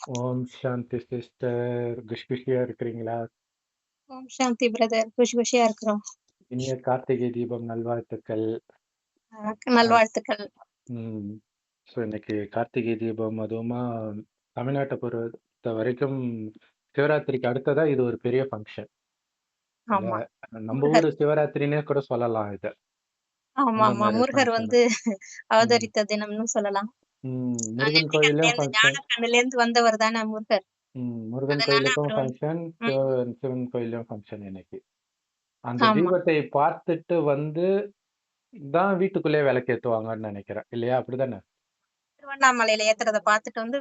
ஓம் சாந்தி sister. குஷ்குஷியா இருக்கிறீங்களா? ஓம் சாந்தி brother. குஷி குஷியா இருக்கிறோம். இனிய கார்த்திகை தீபம் நல்வாழ்த்துக்கள். நல்வாழ்த்துக்கள். ம். ஸோ இன்னைக்கு கார்த்திகை தீபம் அதுவுமா தமிழ்நாட்டை பொறுத்த வரைக்கும் சிவராத்திரிக்கு அடுத்ததா இது ஒரு பெரிய ஃபங்க்ஷன். ஆமா. நம்ம முருகர். ஊர் சிவராத்திரினே கூட சொல்லலாம் இத. ஆமா, அந்த ஆமா. மாதிரி முருகர் ஃபங்க்ஷன். வந்து ம். அவதரித்த தினம்னு சொல்லலாம். முருகன் கோயில்லையும் நெற்றிக்கண்லேருந்து ஃபங்க்ஷன். ஞானக்கண்ணுலேருந்து வந்தவர் தானே முருகர். முருகன் அதனால கோயிலுக்கும் அவர் வந்து ஃபங்க்ஷன், ம். சிவன் கோயில்லையும் ஃபங்க்ஷன் இன்னைக்கு. அந்த ஆமா. தீபத்தை பார்த்துட்டு வந்து தான் வீட்டுக்குள்ளே விளக்கேத்துவாங்கன்னு நினைக்கிறேன். இல்லையா? அப்படிதானே? திருவண்ணாமலையில ஏத்துறத பார்த்துட்டு வந்து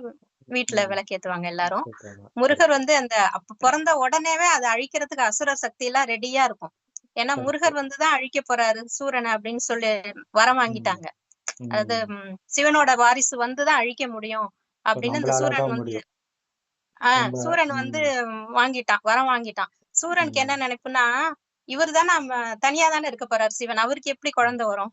வீட்ல ம். விளக்கேத்துவாங்க எல்லாரும். சூப்பர்ங்க. முருகர் கரெக்ட். வந்து அப்ப பொறந்த உடனேவே அத அழிக்கிறதுக்கு அசுர சக்திலாம் ரெடியா இருக்கும். ஏன்னா கரெக்ட். முருகர் வந்து தான் அழிக்கப் போறாரு சூரன அப்படின்னு சொல்லி வரம் ம். வாங்கிட்டாங்க. அது ம். சிவனோட வாரிசு வந்து தான் அழிக்க முடியும் ஸோ அப்படின்னு இந்த நம்மளால சூரன் தான் வந்து முடியும். நம்ம சூரன் வந்து ம். வாங்கிட்டான். வரம் வாங்கிட்டான். சூரனுக்கு என்ன ம். நினைப்புன்னா, இவரு தான தனியா தானே இருக்க போறாரு சிவன். அவருக்கு எப்படி குழந்தை வரும்?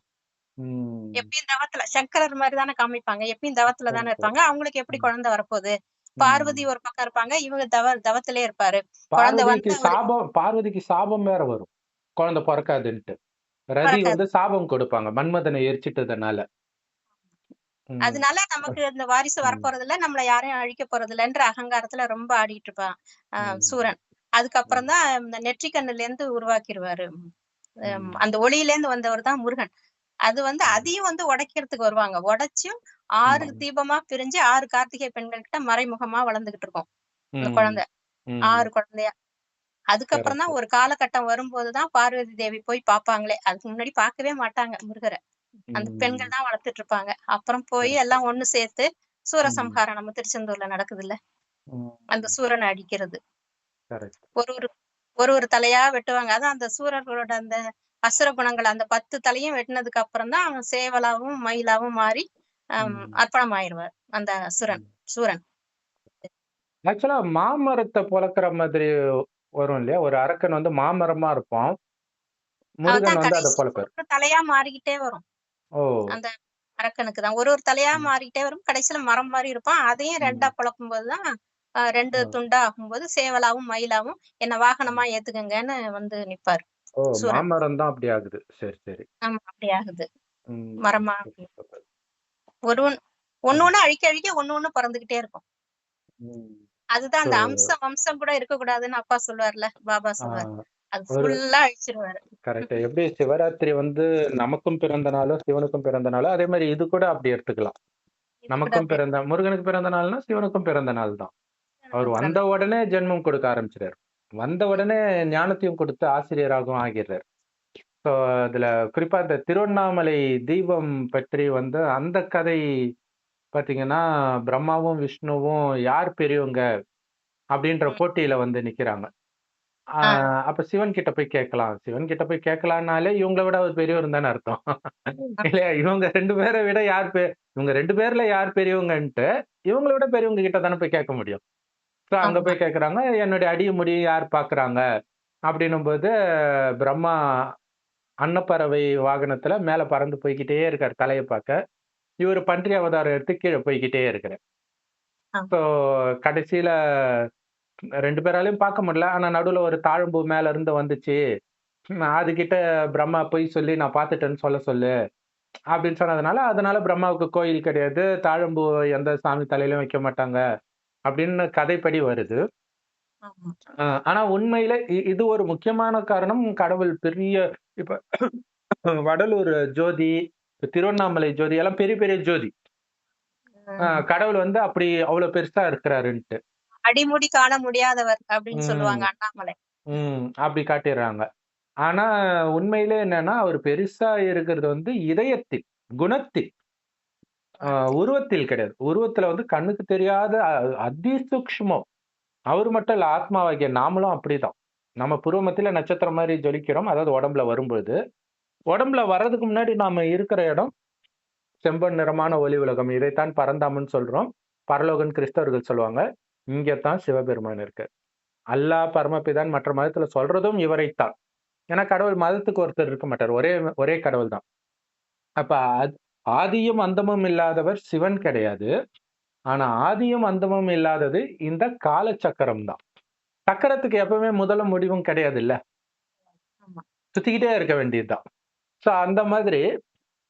ம். எப்பயும் தவத்துல சங்கரர் மாரி தானே காமிப்பாங்க. எப்பயும் தவத்துல தானே கரெக்ட். இருப்பாங்க. அவங்களுக்கு எப்படி ம். குழந்தை வரப்போகுது? பார்வதி ம். ஒரு பக்கம் இருப்பாங்க. இவங்க தவத்திலே இருப்பாரு. குழந்தை பார்வதிக்கு வந்து அவரு பார்வதிக்கு சாபம் வேற வரும். குழந்தை பொறக்காதுன்ட்டு. ரதி பொறக்காது. வந்து சாபம் கொடுப்பாங்க. மன்மதனை எரிச்சிட்டதுனால. ம். அதனால நமக்கு இந்த வாரிசு ம். வரப்போறதில்ல. நம்மள யாரையும் அழிக்கப் போறதில்லன்ற அகங்காரத்துல ரொம்ப ஆடிட்டு இருப்பான் ம். சூரன். அதுக்கப்புறம் ம். தான் இந்த நெற்றிக்கண்ணுலேருந்து உருவாக்கிருவாரு. ம். அந்த ஒளியிலேருந்து வந்தவர் தான் முருகன். அது வந்து ம். அதையும் வந்து உடைக்கிறதுக்கு வருவாங்க. உடைச்சும் 6 ம். தீபமா பிரிஞ்சு 6 கார்த்திகை பெண்கள் கிட்ட மறைமுகமா வளர்ந்துகிட்டு இருக்கும். அந்த ம். குழந்தை. ம். 6 குழந்தையா. அதுக்கப்புறம் கரெக்ட். தான் ஒரு காலகட்டம் வரும்போது தான் பார்வதி தேவி போய் பார்ப்பாங்களே. அதுக்கு முன்னாடி பார்க்கவே மாட்டாங்க முருகர. அந்த ம். பெண்கள் தான் வளர்த்துட்டு இருப்பாங்க. அப்புறம் போய் கரெக்ட். எல்லாம் ஒண்ணு சேர்த்து ம். சூரசம்ஹாரம் நம்ம திருச்செந்தூர்ல நடக்குதுல்ல. அந்த ம். சூரன அழிக்கிறது. கரெக்ட். ஒரு ஒரு ஒரு ஒரு தலையா வெட்டுவாங்க. அதான் அந்த சூரர்களோட அந்த அசுர குணங்கள் அந்த 10 தலையும் வெட்டுனதுக்கு அப்புறம் தான் அவன் சேவலாவும், மயிலாவும் மாறி ம். அர்ப்பணம் ஆயிருவார். அந்த அசுரன், ம். சூரன். ஆக்சுவலா மாமரத்த பொளக்குற மாதிரி வரும் இல்லையா? ஒரு அரக்கன் வந்து மாமரமா இருப்பான். முருகன் அதான் வந்து அத கடைசியில ஒரு பொளப்பாரு. ஒரு தலையா மாறிக்கிட்டே வரும். ஓ! அந்த அரக்கனுக்கு தான். ஒரு ஒரு தலையா ம். மாறிக்கிட்டே வரும். கடைசியில மரம் மாரி இருப்பான். அதையும் 2ஆ ம். பொளக்கும்போது தான் 2 ஓ! துண்டா ஆகும்போது சேவலாவும், மயிலாவும் என்ன ம். வாகனமா ஏத்துக்கங்கன்னு வந்து நிப்பாரு. ஓ! சூரன். மாமரம் தான் அப்படி ஆகுது. சரி, சரி. ஆமா அப்படி ஆகுது. ம். மரமா சூப்பர், சூப்பர். ஒரு ஒண்ணு ம். ஒண்ணு அழிக்க அழிக்க ஒண்ணு ஒண்ணு பொறந்துகிட்டே இருக்கும். ம். அதுதான் ஸோ அந்த அம்சம் வம்சம் கூட இருக்கக்கூடாதுன்னு அப்பா சொல்லுவார்ல. பாபா ஆ சொல்லுவாரு. அது ஒரு ஃபுல்லா அழிச்சிருவாரு. கரெக்ட். எப்படி சிவராத்திரி வந்து நமக்கும் பிறந்த நாளோ, சிவனுக்கும் பிறந்த நாளோ, அதே மாரி இது கூட அப்படி எடுத்துக்கலாம். இது கூட நமக்கும் அப்படியே பிறந்த முருகனுக்கு பிறந்த நாள்னா, சிவனுக்கும் பிறந்த நாள் தான். அவர் எனக்கும் வந்த பிறந்த உடனே ஜென்மம் கொடுக்க ஆரம்பிச்சுட்டாரு. வந்த உடனே ஞானத்தையும் கொடுத்து ஆசிரியராகவும் ஆகிறார். ஸோ அதுல குறிப்பா இந்த திருவண்ணாமலை தீபம் பற்றி வந்து அந்த கதை பார்த்தீங்கன்னா, பிரம்மாவும், விஷ்ணுவும் யார் பெரியவங்க அப்படின்ற ம். போட்டியில வந்து நிக்கிறாங்க. ஆ ஆ. அப்ப சிவன் கிட்ட போய் கேட்கலாம். சிவன் கிட்ட போய் கேட்கலான்னாலே இவங்கள விட அவர் பெரியவர்ன்னு தானே அர்த்தம். இல்லையா? இவங்க 2 பேர விட இவங்க 2 பேர்ல யார் பெரியவங்கன்ட்டு, இவங்கள விட பெரியவங்க கிட்ட தானே போய் கேட்க முடியும். ஸோ அங்க ஆமா. போய் கேட்கறாங்க, என்னுடைய அடிய முடிய யார் பார்க்குறாங்க? அப்படின்னும்போது பிரம்மா அன்னப்பறவை வாகனத்துல மேல பறந்து போய்க்கிட்டே இருக்காரு தலைய பார்க்க. இவரு பன்றி அவதாரம் எடுத்து கீழ போய்க்கிட்டே இருக்கிறார். ஆ. ஸோ கடைசியில 2 பேராலயும் பார்க்க முடியல. ஆனா நடுவுல ஒரு தாழம்பூ மேல இருந்து வந்துச்சு. அதுகிட்ட பிரம்மா போய் சொல்லி நான் பார்த்துட்டேன்னு சொல்ல சொல்லு. அப்படின்னு சொன்னதுனால, அதனால பிரம்மாவுக்கு கோயில் கிடையாது. தாழம்பூ எந்த சாமி தலையிலயும் வைக்க மாட்டாங்க. அப்படின்னு கதைப்படி வருது. ஆமா. ஆனா உண்மையில இது ஒரு முக்கியமான காரணம். கடவுள் பெரிய இப்ப வடலூர் ஜோதி, திருவண்ணாமலை ஜோதி எல்லாம் பெரிய பெரிய ஜோதி. ம். கடவுள் வந்து அப்படி அவ்வளோ பெருசா இருக்கிறாருன்ட்டு. அடிமுடி காண முடியாதவர் அப்படின்னு சொல்லுவாங்க ம், அண்ணாமலை. ம். அப்படி காட்டிர்றாங்க. ஆனா உண்மையிலே என்னன்னா, அவர் பெருசா இருக்கிறது வந்து இதயத்தில், குணத்தில். அ குணத்தில். உருவத்தில் கிடையாது. உருவத்துல வந்து கண்ணுக்கு தெரியாத அதிசூக்ஷ்மம். அவரு மட்டும் இல்ல, ஆத்மாவாகிய நாமளும் அப்படிதான். நம்ம புருவ மத்தியில நட்சத்திரம் மாரி ஜொலிக்கிறோம். அதாவது உடம்புல வரும்பொழுது. உடம்புல வர்றதுக்கு முன்னாடி நாம இருக்கிற இடம் செம்பன் நிறமான ஒளி உலகம். இதைத்தான் பரந்தாமன்னு சொல்றோம். பரலோகம்ன்னு கிறிஸ்தவர்கள் சொல்லுவாங்க. இங்க தான் சிவபெருமான் இருக்கார். அல்லாஹ், பரமபிதான் மற்ற மதத்துல சொல்றதும் இவரைத்தான். ஏன்னா கடவுள் மதத்துக்கு ஒருத்தர் இருக்க மாட்டார். ஒரே ஒரே கடவுள் தான். அப்ப ஆதியும் அந்தமும் இல்லாதவர் சிவன் கிடையாது. ஆனா ஆதியும் அந்தமும் இல்லாதது இந்த காலச்சக்கரம் தான். சக்கரத்துக்கு எப்பவுமே முதலும் முடிவும் கிடையாது இல்ல. ஆமா. சுத்திக்கிட்டே இருக்க வேண்டியதுதான். சோ அந்த மாதிரி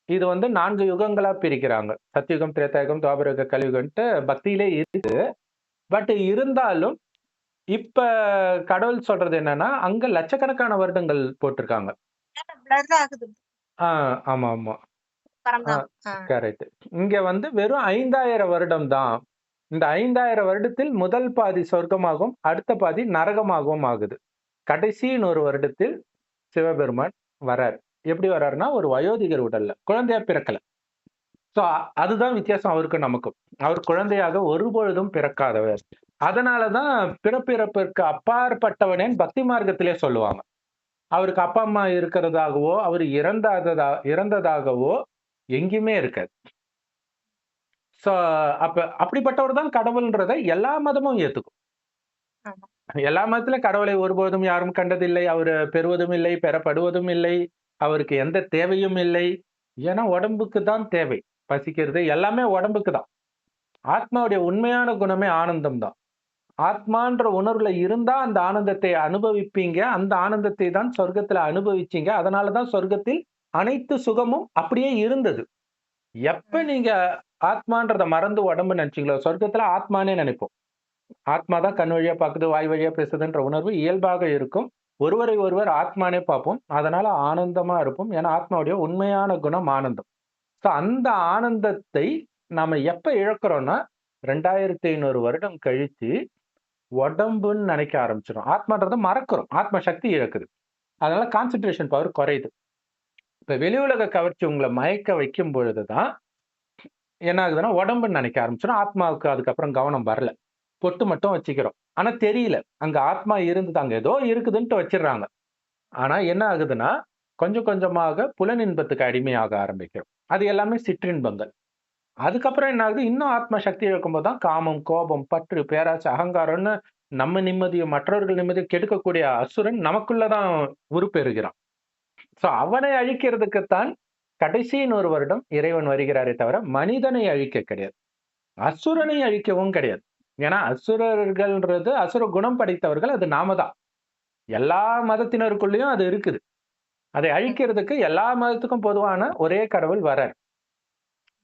இது வந்து 4 யுகங்களா பிரிக்கிறாங்க. சத்யுகம், திரேதாயுகம், துவாபர கலியுகம்ன்ட்டு பக்தியிலே பட் இருந்தாலும் இப்ப கடவுள் சொல்றது என்னன்னா, அங்க லட்சக்கணக்கான வருடங்கள் போட்டிருக்காங்க. பிளர் ஆகுது ஆ ஆமா, ஆமா. ஆ பரந்தாமம். கரெக்ட். இங்க வந்து வெறும் 5000 வருடம் தான். இந்த 5000 வருடத்தில் முதல் பாதி சொர்க்கமாகவும், அடுத்த பாதி நரகமாகவும் ஆகுது. கடைசி 100 வருடத்தில் சிவபெருமான் வரார். எப்படி வர்றாருன்னா, ஒரு வயோதிகர் உடல்ல. குழந்தையா பிறக்கல. சோ அதுதான் வித்தியாசம் அவருக்கும் நமக்கும். அவர் குழந்தையாக ஒருபொழுதும் பிறக்காதவர். அதனாலதான் பிறப்பிறப்பிற்கு அப்பாற்பட்டவனேன்னு பக்தி மார்க்கத்திலே சொல்லுவாங்க. அவருக்கு அப்பா, அம்மா இருக்கிறதாகவோ, அவர் இறந்ததாகவோ எங்கேயுமே இருக்காது. சோ அப்ப அப்படிப்பட்டவர் தான் கடவுள்ன்றத எல்லா மதமும் ஏத்துக்கும். ஆமா. எல்லா மதத்திலும் கடவுளை ஒருபோதும் யாரும் கண்டதில்லை. அவரு பெறுவதும் இல்லை, பெறப்படுவதும் இல்லை. அவருக்கு எந்த தேவையும் இல்லை. ஏன்னா உடம்புக்கு தான் தேவை. பசிக்கிறது எல்லாமே உடம்புக்கு தான். ஆத்மாவுடைய உண்மையான குணமே ஆனந்தம் தான். ஆத்மான்ற உணர்வுல இருந்தா அந்த ஆனந்தத்தை அனுபவிப்பீங்க. அந்த ஆனந்தத்தை தான் சொர்க்கத்துல அனுபவிச்சீங்க. அதனால தான் சொர்க்கத்தில் அனைத்து சுகமும் அப்படியே இருந்தது. எப்ப நீங்க ஆத்மான்றத மறந்து உடம்பு நினைச்சீங்களோ, சொர்க்கத்துல ஆத்மானே நினைப்போம். ஆத்மா தான் கண் வழியா பாக்குது, வாய் வழியா பேசுதுன்ற உணர்வு இயல்பாக இருக்கும். ஒருவரை ஒருவர் ஆத்மானே பார்ப்போம். அதனால ஆனந்தமா இருப்போம். ஏன்னா ஆத்மாவுடைய உண்மையான குணம் ஆனந்தம். சோ அந்த ஆனந்தத்தை நாம எப்ப இழக்கிறோம்னா, 2500 வருடம் கழிச்சு உடம்புன்னு நினைக்க ஆரம்பிச்சிடும். ஆத்மான்றத மறக்கிறோம். ஆத்ம சக்தி இழக்குது. அதனால கான்சன்ட்ரேஷன் பவர் குறையுது. இப்ப வெளி உலக கவர்ச்சி உங்கள மயக்க வைக்கும் பொழுதுதான் என்ன ஆகுதுன்னா, உடம்புன்னு நினைக்க ஆரம்பிச்சிடும். ஆத்மாவுக்கு அதுக்கப்புறம் கவனம் வரல. பொட்டு மட்டும் வச்சுக்கிறோம். ஆனா தெரியல. அங்க ஆத்மா இருந்தது. அங்க ஏதோ இருக்குதுன்ட்டு வச்சிடுறாங்க. ஆனா என்ன ஆகுதுன்னா, கொஞ்சம் கொஞ்சமாக புலனின்பத்துக்கு அடிமையாக ஆரம்பிக்கிறோம். அது எல்லாமே சிற்றின்பங்கள். அதுக்கப்புறம் என்ன ஆகுது, இன்னும் ஆத்ம சக்தி இழக்கும்போது தான் காமம், கோபம், பற்று, பேராசை, அகங்காரம்னு நம்ம நிம்மதியும், மற்றவர்கள் நிம்மதியும் கெடுக்கக்கூடிய அசுரன் நமக்குள்ள தான் உருப்பெறுகிறான். சோ அவனை அழிக்கிறதுக்குத்தான் கடைசி 100 வருடம் இறைவன் வருகிறாரே தவிர, மனிதனை அழிக்க கிடையாது. அசுரனை அழிக்கவும் கிடையாது. ஏன்னா அசுரர்கள்ன்றது அசுர குணம் படைத்தவர்கள். அது நாம தான். எல்லா மதத்தினருக்குள்ளயும் அது இருக்குது. அதை அழிக்கிறதுக்கு எல்லா மதத்துக்கும் பொதுவான ஒரே கடவுள் வரார்.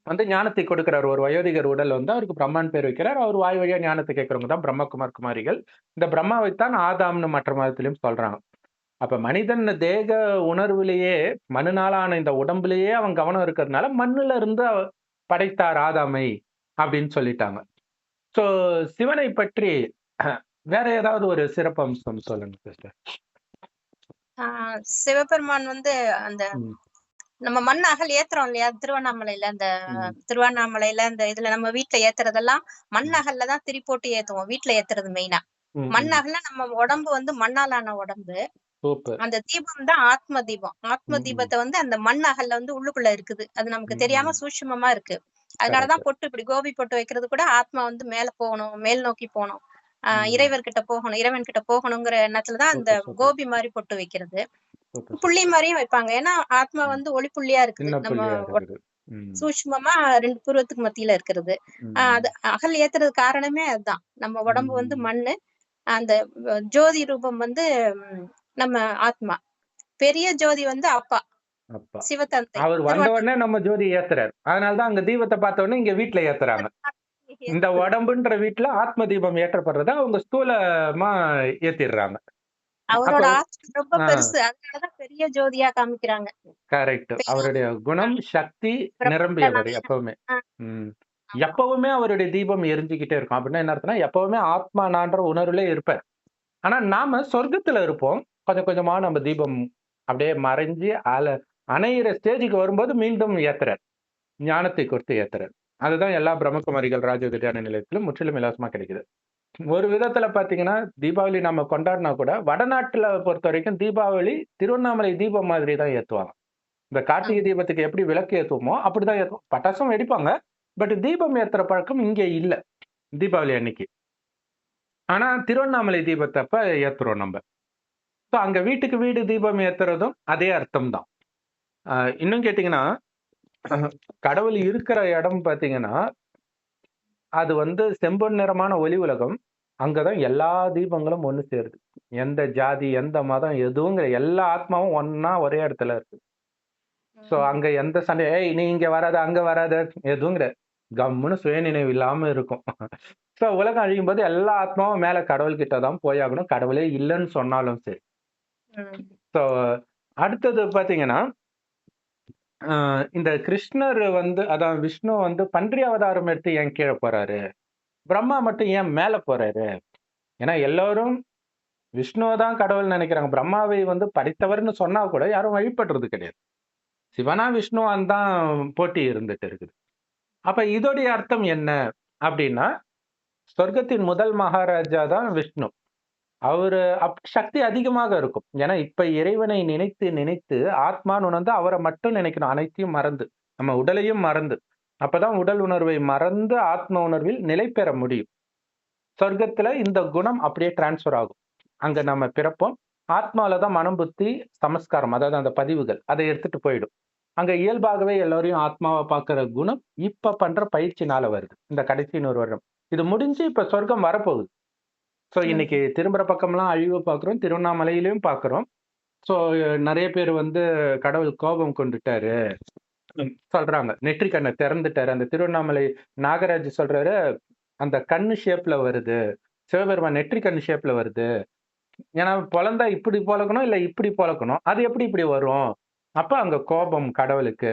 வந்து ஞானத்தை கொடுக்கிறார். ஒரு வயோதிகர் உடல் வந்து அவருக்கு பிரம்மான்னு பேர் வைக்கிறார். அவர் வாய் வழியா ஞானத்தை கேட்கிறவங்க தான் பிரம்மகுமார் குமாரிகள். இந்த பிரம்மாவைத்தான் ஆதாம்னு மற்ற மதத்திலும் சொல்றாங்க. அப்ப மனிதன் தேக உணர்விலேயே மண்ணுனாலான இந்த உடம்புலயே அவன் கவனம் இருக்கிறதுனால மண்ணுல இருந்து படைத்தார் ஆதாமை அப்படின்னு சொல்லிட்டாங்க. சோ சிவனை பற்றி வேற ஏதாவது ஒரு சிறப்பம்சம் சொல்லுங்க சிஸ்டர். சிவபெருமான் வந்து அந்த நம்ம மண் அகல் ஏத்துறோம் இல்லையா திருவண்ணாமலையில அந்த இதுல நம்ம வீட்டுல ஏத்துறதெல்லாம் மண் அகல்ல தான் திரி போட்டு ஏத்துவோம். வீட்டுல ஏத்துறது மெயினா மண் அகல்ல நம்ம உடம்பு வந்து மண்ணாலான உடம்பு. அந்த தீபம் தான் ஆத்ம தீபம். ஆத்ம தீபத்தை வந்து அந்த மண் அகல்ல வந்து உள்ளுக்குள்ள இருக்குது. அது நமக்கு தெரியாம சூட்சுமமா இருக்கு. அதனாலதான் பொட்டு இப்படி கோபி பொட்டு வைக்கிறது கூட ஆத்மா வந்து மேல போகணும், மேல் நோக்கி போகணும், இறைவன் கிட்ட போகணுங்கிற எண்ணத்துலதான் அந்த கோபி மாதிரி பொட்டு வைக்கிறது. புள்ளி மாதிரியும் வைப்பாங்க. ஏன்னா ஆத்மா வந்து ஒளி புள்ளியா இருக்குது. நம்ம சூட்சுமமா 2 புருவத்துக்கு மத்தியில இருக்கிறது. அது அகல் ஏத்துறது காரணமே அதுதான். நம்ம உடம்பு வந்து மண்ணு, அந்த ஜோதி ரூபம் வந்து நம்ம ஆத்மா, பெரிய ஜோதி வந்து அப்பா சிவதந்தை. அவர் வந்த உடனே நம்ம ஜோதி ஏத்துறாரு. அதனாலதான் அங்க தீபத்தை பார்த்த உடனே இங்க வீட்டுல ஏத்துறாங்க. இந்த உடம்புன்ற வீட்டுல ஆத்ம தீபம் ஏற்றப்படுறத அவங்க ஸ்தூலமா ஏத்திடுறாங்க. அவரோட ஆத்மா ரொம்ப பெருசு. அதனாலதான் பெரிய ஜோதியா காமிக்கிறாங்க. கரெக்ட். அவருடைய குணம் சக்தி நிரம்பியவர் எப்பவுமே. எப்பவுமே அவருடைய தீபம் எரிஞ்சுக்கிட்டே இருக்கும். அப்படின்னா என்ன அர்த்தம்னா எப்பவுமே ஆத்மா நான்ற உணர்வுல இருப்பார். ஆனா நாம சொர்க்கத்துல இருப்போம். கொஞ்சம் கொஞ்சமா நம்ம தீபம் அப்படியே மறைஞ்சு அணையிற ஸ்டேஜுக்கு வரும்போது மீண்டும் ஏத்துறார். ஞானத்தை கொடுத்து ஏத்துறார். அதுதான் எல்லா பிரம்மகுமாரிகள் ராஜயோக தியான நிலையத்திலும் முற்றிலும் இலவசமா கிடைக்குது. ஒரு விதத்துல பாத்தீங்கன்னா தீபாவளி நம்ம கொண்டாடினா கூட வடநாட்டுல பொறுத்த வரைக்கும் தீபாவளி திருவண்ணாமலை தீபம் மாதிரி தான் ஏத்துவாங்க. இந்த கார்த்திகை தீபத்துக்கு எப்படி விளக்கு ஏத்துவோமோ அப்படிதான் ஏத்துவோம். பட்டாசும் வெடிப்பாங்க. பட் தீபம் ஏத்துற பழக்கம் இங்க இல்ல தீபாவளி அன்னைக்கு. ஆனா திருவண்ணாமலை தீபத்தப்ப ஏத்துறோம் நம்ம. அங்க வீட்டுக்கு வீடு தீபம் ஏத்துறதும் அதே அர்த்தம் தான். இன்னும் கேட்டீங்கன்னா கடவுள் இருக்கிற இடம் பாத்தீங்கன்னா அது வந்து செம்பொன் நிறமான ஒளி உலகம். அங்கதான் எல்லா தீபங்களும் ஒண்ணு சேருது. எந்த ஜாதி, எந்த மதம் எதுவும் கிடையாது. எல்லா ஆத்மாவும் ஒண்ணா ஒரே இடத்துல இருக்கு. சோ அங்க எந்த சண்டை, ஏய் நீ இங்க வராத, அங்க வராத, எதுவும் கிடையாது. கம்முன்னு சுயநினைவு இல்லாம இருக்கும். சோ உலகம் அழியும் போது எல்லா ஆத்மாவும் மேல கடவுள் கிட்ட தான் போயாகணும். கடவுளே இல்லைன்னு சொன்னாலும் சரி. சோ அடுத்தது பாத்தீங்கன்னா, இந்த கிருஷ்ணர் வந்து அதான் விஷ்ணு வந்து பன்றி அவதாரம் எடுத்து ஏன் கீழே போறாரு? பிரம்மா மட்டும் ஏன் மேல போறாரு? ஏன்னா எல்லாரும் விஷ்ணுவை தான் கடவுள் நினைக்கிறாங்க. பிரம்மாவை வந்து படைத்தவர்னு சொன்னா கூட யாரும் வழிபடுறது கிடையாது. சிவனா விஷ்ணுவான் தான் போட்டி இருந்துட்டு இருக்குது. அப்ப இதோடைய அர்த்தம் என்ன அப்படின்னா, சொர்க்கத்தின் முதல் மகாராஜா தான் விஷ்ணு. அவரு சக்தி அதிகமாக இருக்கும். ஏன்னா இப்ப இறைவனை நினைத்து நினைத்து ஆத்மான்னு உணர்ந்து அவரை மட்டும் நினைக்கணும். அனைத்தையும் மறந்து, நம்ம உடலையும் மறந்து. அப்பதான் உடல் உணர்வை மறந்து ஆத்ம உணர்வில் நிலை பெற முடியும். சொர்க்கத்துல இந்த குணம் அப்படியே டிரான்ஸ்பர் ஆகும். அங்க நம்ம பிறப்போம். ஆத்மால தான் மனம், புத்தி, சமஸ்காரம், அதாவது அந்த பதிவுகள் அதை எடுத்துட்டு போயிடும். அங்க இயல்பாகவே எல்லாரையும் ஆத்மாவை பார்க்கிற குணம் இப்ப பண்ற பயிற்சினால வருது. இந்த கடைசி 100 வருடம். இது முடிஞ்சு இப்ப சொர்க்கம் வரப்போகுது. சோ இன்னைக்கு திரும்புற பக்கம்லாம் அழிவு பார்க்கிறோம். திருவண்ணாமலையிலயும் பார்க்கிறோம். சோ நிறைய பேர் வந்து கடவுள் கோபம் கொண்டுட்டாரு சொல்றாங்க. நெற்றி கண்ணை திறந்துட்டாரு. அந்த திருவண்ணாமலை நாகராஜ் சொல்றாரு, அந்த கண்ணு ஷேப்ல வருது. சிவபெருமான் நெற்றி கண்ணு ஷேப்ல வருது. ஏன்னா பொளந்தா இப்படி பொளக்கணும், இல்ல இப்படி பொளக்கணும். அது எப்படி இப்படி வரும்? அப்ப அங்க கோபம் கடவுளுக்கு.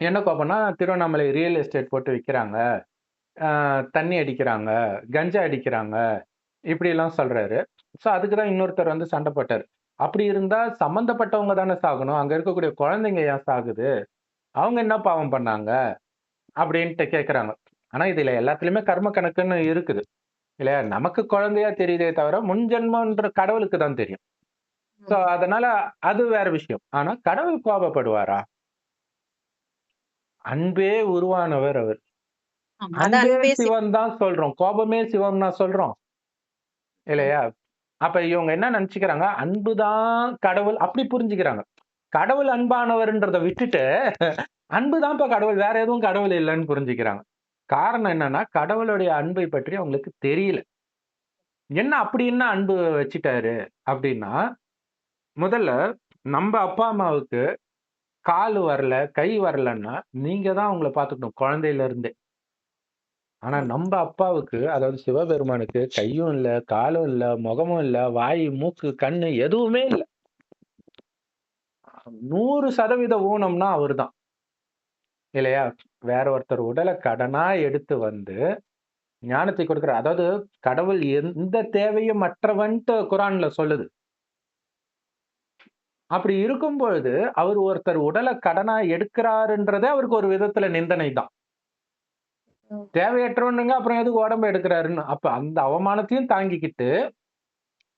என்ன கோபம்னா, திருவண்ணாமலை ரியல் எஸ்டேட் போட்டு விக்கிறாங்க. தண்ணி அடிக்கிறாங்க, கஞ்சா அடிக்கிறாங்க. இப்படி எல்லாம் சொல்றாரு. சோ அதுக்கு தான் இன்னொருத்தர் வந்து சண்டை போட்டாரு. அப்படி இருந்தா சம்பந்தப்பட்டவங்க தானே சாகணும். அங்க இருக்கக்கூடிய குழந்தைங்க ஏன் சாகுது? அவங்க என்ன பாவம் பண்ணாங்க? அப்படின்ட்டு கேட்கறாங்க. ஆனா இதுல எல்லாத்துலயுமே கர்ம கணக்குன்னு இருக்குது. இல்லையா? நமக்கு குழந்தையா தெரியுதே தவிர, முன் ஜென்மன்ற கடவுளுக்கு தான் தெரியும். சோ அதனால அது வேற விஷயம். ஆனா கடவுள் கோபப்படுவாரா? அன்பே உருவானவர் அவர். ஆமா, அது அன்பே அன்பே சிவன் தான் சொல்றோம். கோபமே சிவம்னா சொல்றோம். இல்லையா? அப்ப இவங்க என்ன நினைச்சுக்கிறாங்க? அன்புதான் கடவுள் அப்படி புரிஞ்சுக்கிறாங்க. கடவுள் அன்பானவர்ன்றத விட்டுட்டு, அன்பு தான்ப்பா கடவுள். வேற எதுவும் கடவுள் இல்லன்னு புரிஞ்சுக்கிறாங்க. காரணம் என்னன்னா, கடவுளுடைய அன்பை பற்றி அவங்களுக்கு தெரியல. அப்படி என்ன அன்பு வச்சுட்டாரு அப்படின்னா, முதல்ல நம்ப அப்பா, அம்மாவுக்கு கால் வரல, கை வரலன்னா, நீங்க தான் அவங்கள பார்த்துக்கணும் குழந்தையில இருந்தே. ஆனா நம்ப அப்பாவுக்கு, அதாவது சிவபெருமானுக்கு கையும் இல்ல, காலும் இல்ல, முகமும் இல்ல, வாய், மூக்கு, கண்ணு எதுவுமே இல்ல. 100% ஊனம்னா அவர்தான். இல்லையா? வேற ஒருத்தர் உடல கடனா எடுத்து வந்து ஞானத்தை கொடுக்கிறார். அதாவது கடவுள் எந்த தேவையும் அற்றவன்ட்டு குரான்ல சொல்லுது. அப்படி இருக்கும் பொழுது, அவர் ஒருத்தர் உடல கடனா எடுக்கிறாருன்றதே அவருக்கு ஒரு விதத்துல நிந்தனை தான். தேவையற்றவனுங்க அப்புறம் எதுக்கு உடம்ப எடுக்கிறாருன்னு. அப்ப அந்த அவமானத்தையும் தாங்கிக்கிட்டு,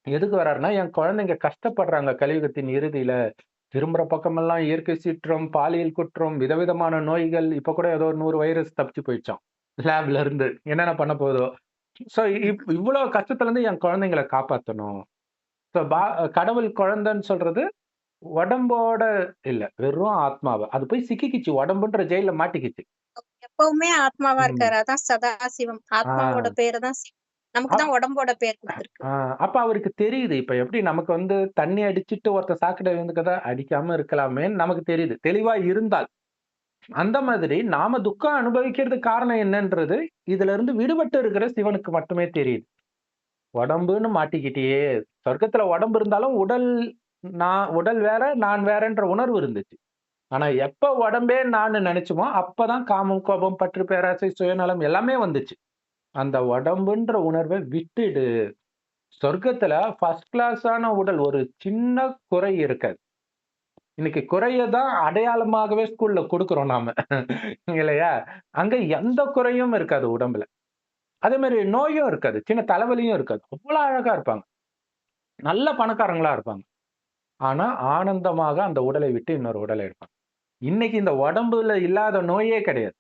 எதுக்கு வர்றாருன்னா, என் குழந்தைங்க கஷ்டப்படுறாங்க கலியுகத்தின் இறுதியில. திரும்புற பக்கமெல்லாம் இயற்கை சீற்றம், பாலியல் குற்றம், விதவிதமான நோய்கள். இப்ப கூட ஏதோ 100 வைரஸ் தப்பிச்சு போயிடுச்சாம். லேப்ல இருந்து. என்னென்ன பண்ண போதோ. சோ இவ்வளவு கஷ்டத்துல இருந்து என் குழந்தைங்கள காப்பாத்தணும். சோ கடவுள் குழந்தைன்னு சொல்றது உடம்போட இல்ல. வெறும் ஆத்மாவ. அது போய் சிக்கிக்கிச்சு. உடம்புன்ற ஜெயில்ல மாட்டிக்கிச்சு. எப்பவுமே ஆத்மாவா ம். இருக்காரு. அதான் சதாசிவம். ஆத்மாவோட ஆ. பேரு தான் சிவம். நமக்கு தான் உடம்போட பேர் கொடுத்திருக்கு. அப்ப அவருக்கு தெரியுது. இப்ப எப்படி நமக்கு வந்து தண்ணி அடிச்சுட்டு ஒருத்தன் சாக்கடை விழுந்துக்கதா அடிக்காம இருக்கலாமேன்னு நமக்கு தெரியுது. தெளிவா இருந்தால். அந்த மாதிரி நாம துக்கம் அனுபவிக்கிறதுக்கு காரணம் என்னன்றது, இதுல இருந்து விடுபட்டு இருக்கிற சிவனுக்கு மட்டுமே தெரியுது. உடம்புன்னு மாட்டிக்கிட்டியே. சொர்க்கத்துல உடம்பு இருந்தாலும் உடல் வேற, நான் வேறன்ற உணர்வு இருந்துச்சு. ஆனா எப்ப உடம்பே நான்னு நினைச்சோமோ, அப்பதான் காமம், கோபம், பற்று, பேராசை, சுயநலம் எல்லாமே வந்துச்சு. அந்த உடம்புன்ற உணர்வ விட்டுடு. சொர்க்கத்துல ஃபர்ஸ்ட் கிளாஸான உடல். ஒரு சின்ன குறை இருக்காது. இன்னைக்கு குறைய தான் அடையாளமாகவே ஸ்கூல்ல குடுக்குறோம் நாம. இல்லையா? அங்க எந்த குறையும் இருக்காது உடம்புல. அதே மாரி நோயும் இருக்காது. சின்ன தலைவலியும் இருக்காது. அவ்வளவு அழகா இருப்பாங்க. நல்ல பணக்காரங்களா இருப்பாங்க. ஆனா ஆனந்தமாக அந்த உடலை விட்டு இன்னொரு உடலை எடுப்பாங்க. இன்னைக்கு இந்த உடம்புல இல்லாத நோயே கிடையாது.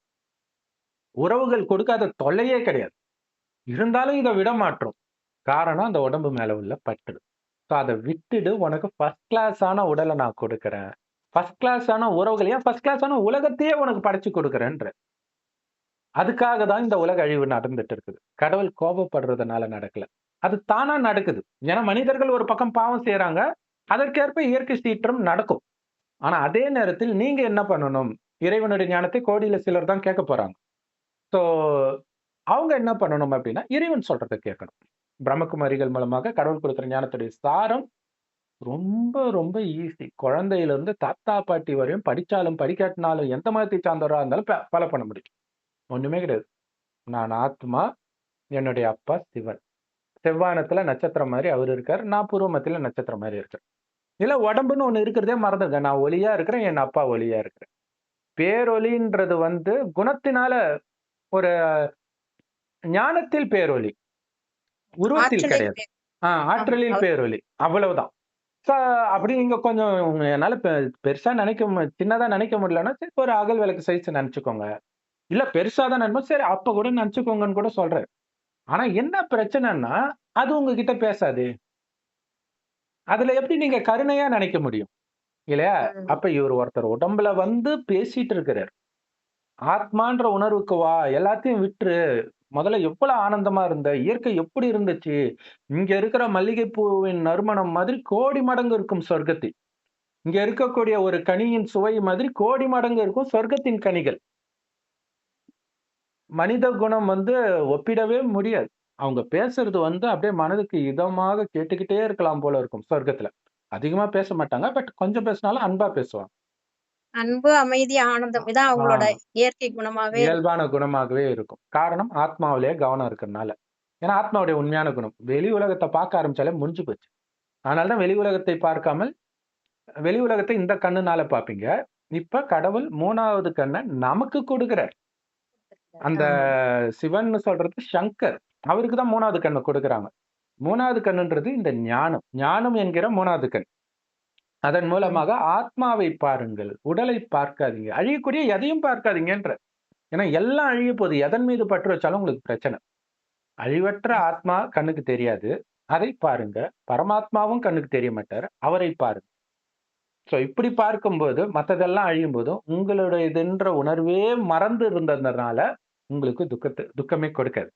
உறவுகள் கொடுக்காத தொல்லையே கிடையாது. இருந்தாலும் இத விட மாட்றோம். காரணம் அந்த உடம்பு மேல உள்ள பற்று. சோ அத விட்டுடு, உனக்கு ஃபர்ஸ்ட் கிளாஸான உடல நான் குடுக்குறேன். ஃபர்ஸ்ட் கிளாஸான உறவுகள், ஏன் ஃபர்ஸ்ட் கிளாஸான உலகத்தையே உனக்கு படைச்சு குடுக்குறேன்ற. அதுக்காக தான் இந்த உலக அழிவு நடந்துட்டு இருக்குது. கடவுள் கோபப்படுறதுனால நடக்கல. அது தானா நடக்குது. ஏன்னா மனிதர்கள் ஒரு பக்கம் பாவம் செய்றாங்க. அதற்கேற்ப இயற்கை சீற்றம் நடக்கும். ஆனா அதே நேரத்தில் நீங்க என்ன பண்ணணும்? இறைவனுடைய ஞானத்தை கோடியில சிலர் தான் கேட்க போறாங்க. ஸோ அவங்க என்ன பண்ணணும் அப்டின்னா, இறைவன் சொல்றத கேட்கணும். பிரம்மகுமாரிகள் மூலமாக கடவுள் குடுக்குற ஞானத்துடைய சாரம் ரொம்ப, ரொம்ப ஈஸி. குழந்தையிலிருந்து தாத்தா, பாட்டி வரையும் படிச்சாலும், படிக்காட்டினாலும் எந்த மதத்தை சார்ந்தவரா இருந்தாலும் ஃபாலோ பண்ண முடியும். ஒண்ணுமே கிடையாது. நான் ஆத்மா, என்னுடைய அப்பா சிவன். செவ்வானத்துல நட்சத்திரம் மாரி அவரு இருக்காரு. நான் பூர்வ மத்தியில நட்சத்திரம் மாரி இருக்கேன். இல்ல உடம்புன்னு ஒண்ணு இருக்கிறதே மறந்துருங்க. நான் ஒளியா இருக்கிறேன். என் அப்பா ஒளியா இருக்கிறார். பேரொளின்றது வந்து குணத்தினால ஒரு ஞானத்தில் பேரொளி. உருவத்தில் ஆற்றலில் கிடையாது. ஆற்றலில் அவர் பேரொளி. அவ்வளவுதான். சோ அப்படி நீங்க கொஞ்சம் என்னால பெருசா சின்னதா நினைக்க முடியலன்னா, சரி ஒரு அகல் விளக்கு சைஸ் நெனச்சுக்கோங்க. இல்ல பெருசா தான் நெனைப்போம். சரி அப்ப கூட நெனச்சுக்கோங்கன்னு கூட சொல்றேன். ஆனா என்ன பிரச்சனைன்னா, அது உங்ககிட்ட பேசாதே. அதுல எப்படி நீங்க கருணையா நினைக்க முடியும்? இல்லையா? ம். அப்ப இவரு ஒருத்தர் உடம்புல வந்து பேசிட்டு இருக்கிறாரு. ஆத்மான்ற உணர்வுக்கு வா. எல்லாத்தையும் விட்டுரு. முதல்ல எவ்வளவு ஆனந்தமா இருந்த? இயற்கை எப்படி இருந்துச்சு? இங்க இருக்கிற மல்லிகை பூவின் நறுமணம் மாதிரி கோடி மடங்கு இருக்கும் சொர்க்கத்தில். இங்க இருக்கக்கூடிய ஒரு கனியின் சுவை மாதிரி கோடி மடங்கு இருக்கும் சொர்க்கத்தின் கனிகள். மனித குணம் வந்து ஒப்பிடவே முடியாது. அவங்க பேசுறது வந்து அப்படியே மனதுக்கு இதமாக கேட்டுக்கிட்டே இருக்கலாம் போல இருக்கும் சொர்க்கத்துல. அதிகமா பேச மாட்டாங்க. பட் கொஞ்சம் பேசினாலும் அன்பா பேசுவாங்க. அன்பு, அமைதி, ஆனந்தம் இதான் ஆ அவங்களோட இயற்கை குணமாவே இருக்கும். இயல்பான குணமாகவே இருக்கும். காரணம் ஆத்மாவிலேயே கவனம் இருக்கறனால. ஏன்னா ஆத்மாவுடைய உண்மையான குணம். வெளி உலகத்த பார்க்க ஆரம்பிச்சாலே முடிஞ்சு போச்சு. அதனால தான் வெளி உலகத்தை பார்க்காமல், வெளி உலகத்தை இந்த கண்ணுனால பார்ப்பீங்க. இப்ப கடவுள் 3வது கண்ண நமக்கு கொடுக்கிறார். அந்த ஆமா. சிவன்னு சொல்றது சங்கர். அவருக்கு தான் 3வது கண்ண கொடுக்குறாங்க. 3வது கண்ணுன்றது இந்த ஞானம். ஞானம் என்கிற 3வது கண். அதன் ம். மூலமாக ஆத்மாவை பாருங்கள். உடலை பார்க்காதீங்க. அழியக்கூடிய எதையும் பார்க்காதீங்கன்ற. ஏன்னா எல்லாம் அழியப் போகுது. எதன் மீது பற்று வச்சாலும் உங்களுக்கு பிரச்சனை. அழிவற்ற ம். ஆத்மா கண்ணுக்கு தெரியாது. அதை பாருங்க. பரமாத்மாவும் கண்ணுக்கு தெரிய மாட்டாரு. அவரை பாருங்க. சோ இப்படி பார்க்கும்போது மத்ததெல்லாம் அழியும்போது, உங்களுடையதுன்ற உணர்வே மறந்து இருந்ததுனால, உங்களுக்கு துக்கமே கொடுக்காது.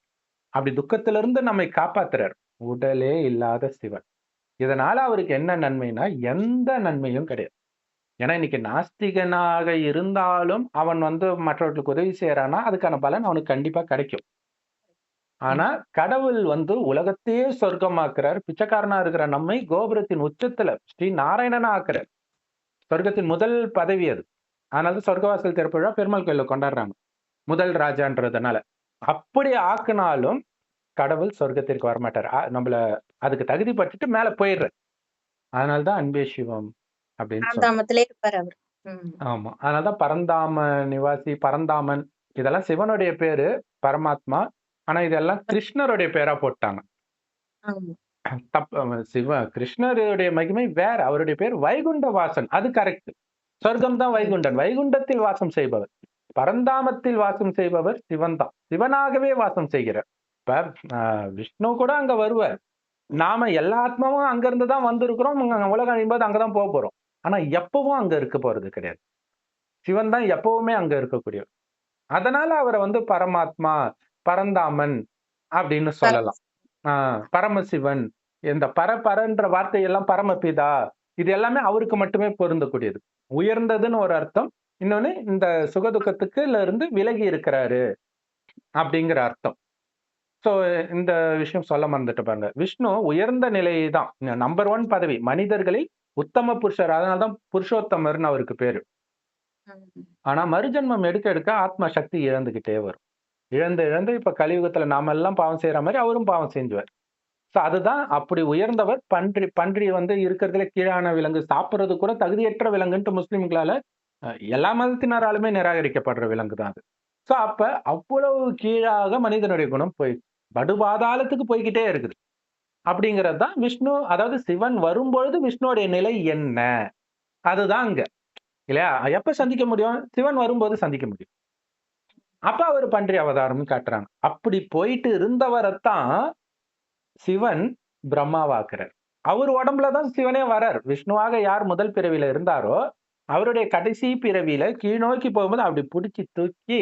அப்படி துக்கத்திலிருந்து நம்மை காப்பாத்துறார். உடலே இல்லாத சிவன். இதனால அவருக்கு என்ன நன்மைன்னா, எந்த நன்மையும் கிடையாது. ஏன்னா இன்னைக்கு நாஸ்திகனாக இருந்தாலும், அவன் வந்து மற்றவர்களுக்கு உதவி செய்றான்னா, அதுக்கான பலன் அவனுக்கு கண்டிப்பா கிடைக்கும். ஆனா, ம். கடவுள் வந்து உலகத்தையே சொர்க்கமாக்குறார். பிச்சைக்காரனா இருக்கிற நம்மை கோபுரத்தின் உச்சத்துல ஸ்ரீ நாராயணனா ஆக்குறார். சொர்க்கத்தின் முதல் பதவி அது. அதனால தான் சொர்க்கவாசல் திறப்பு விழா பெருமாள் கோயில்ல கொண்டாடுறாங்க. முதல் ராஜான்றதுனால. அப்படி ஆக்குனாலும் கடவுள் சொர்க்கத்திற்கு வரமாட்டாரு. நம்மள அதுக்கு தகுதிப்பட்டுட்டு மேல போயிடுறார். அதனால தான் அன்பே சிவம் அப்படின்னு சொல்றோம். பரந்தாமத்திலே இருப்பாரு அவரு. ம். ஆமா. அதனால தான் பரந்தாம நிவாசி, பரந்தாமன் இதெல்லாம் சிவனுடைய பேரு, பரமாத்மா. ஆனா இதெல்லாம் கிருஷ்ணருடைய பேரா போட்டாங்க. ஆமா. கிருஷ்ணருடைய மகிமை வேற. அவருடைய பேர் வைகுண்ட வாசன். அது கரெக்ட். சொர்க்கம் தான் ம். வைகுண்டன். வைகுண்டத்தில் வாசம் செய்பவர். பரந்தாமத்தில் வாசம் செய்பவர் சிவன் தான். சிவனாகவே வாசம் செய்கிறார். இப்ப அ விஷ்ணு கூட அங்க வருவார். நாம எல்லா ஆத்மாவும் அங்க இருந்து தான் வந்திருக்கிறோம். உலகம் அழியும்போது அங்க தான் போறோம். ஆனா எப்பவும் அங்க இருக்க போறது கிடையாது. சிவன் தான் எப்பவுமே அங்க இருக்கக்கூடியவர். அதனால அவர வந்து பரமாத்மா, பரந்தாமன் அப்படின்னு சொல்லலாம். பரம ஆ பரமசிவன். இந்த பரன்ற வார்த்தை எல்லாம் பரமபிதா. இது எல்லாமே அவருக்கு மட்டுமே பொருந்தக்கூடியது. உயர்ந்ததுன்னு ஒரு அர்த்தம். இன்னொன்னு இந்த சுகதுக்கத்துக்குல இருந்து விலகி இருக்கிறாரு அப்படிங்கிற அர்த்தம். சோ இந்த விஷயம் சொல்ல மறந்துட்டு பாருங்க. விஷ்ணு உயர்ந்த நிலை தான். நம்பர் 1 பதவி. மனிதர்களில் உத்தம புருஷர். அதனால தான் புருஷோத்தமர்ன்னு அவருக்கு பேரு. ம். ஆனா மறுஜென்மம் எடுக்க எடுக்க ஆத்ம சக்தி இழந்துகிட்டே வரும். இழந்து இழந்து இப்ப கலியுகத்துல நாம எல்லாம் பாவம் செய்ற மாரி அவரும் பாவம் செஞ்சுவார். சோ அதுதான் அப்படி உயர்ந்தவர். பன்றி பன்றி வந்து இருக்கிறதுல கீழான விலங்கு. சாப்பிடுறது கூட தகுதியற்ற விலங்குன்ட்டு முஸ்லிம்களால எல்லா மதத்தினராலுமே நிராகரிக்கப்படுற விலங்கு தான் அது. சோ அப்ப அவ்வளவு கீழாக மனிதனுடைய குணம் படுபாதாளத்துக்கு போய்க்கிட்டே இருக்குது. அப்படிங்கிறது தான் விஷ்ணு. அதாவது சிவன் வரும்பொழுது விஷ்ணுவுடைய நிலை என்ன? அதுதான் அங்க. இல்லையா? எப்ப சந்திக்க முடியும்? சிவன் வரும்போது சந்திக்க முடியும். அப்ப அவரு பன்றி அவதாரம்னு காட்டுறாங்க. அப்படி போயிட்டு இருந்தவரத்தான் சிவன் பிரம்மாவாக்குறார். அவர் உடம்புல தான் சிவனே வரார். விஷ்ணுவாக யார் முதல் பிறவியில இருந்தாரோ, அவருடைய கடைசி பிறவியில கீழ்நோக்கி போகும்போது அப்படி புடிச்சு தூக்கி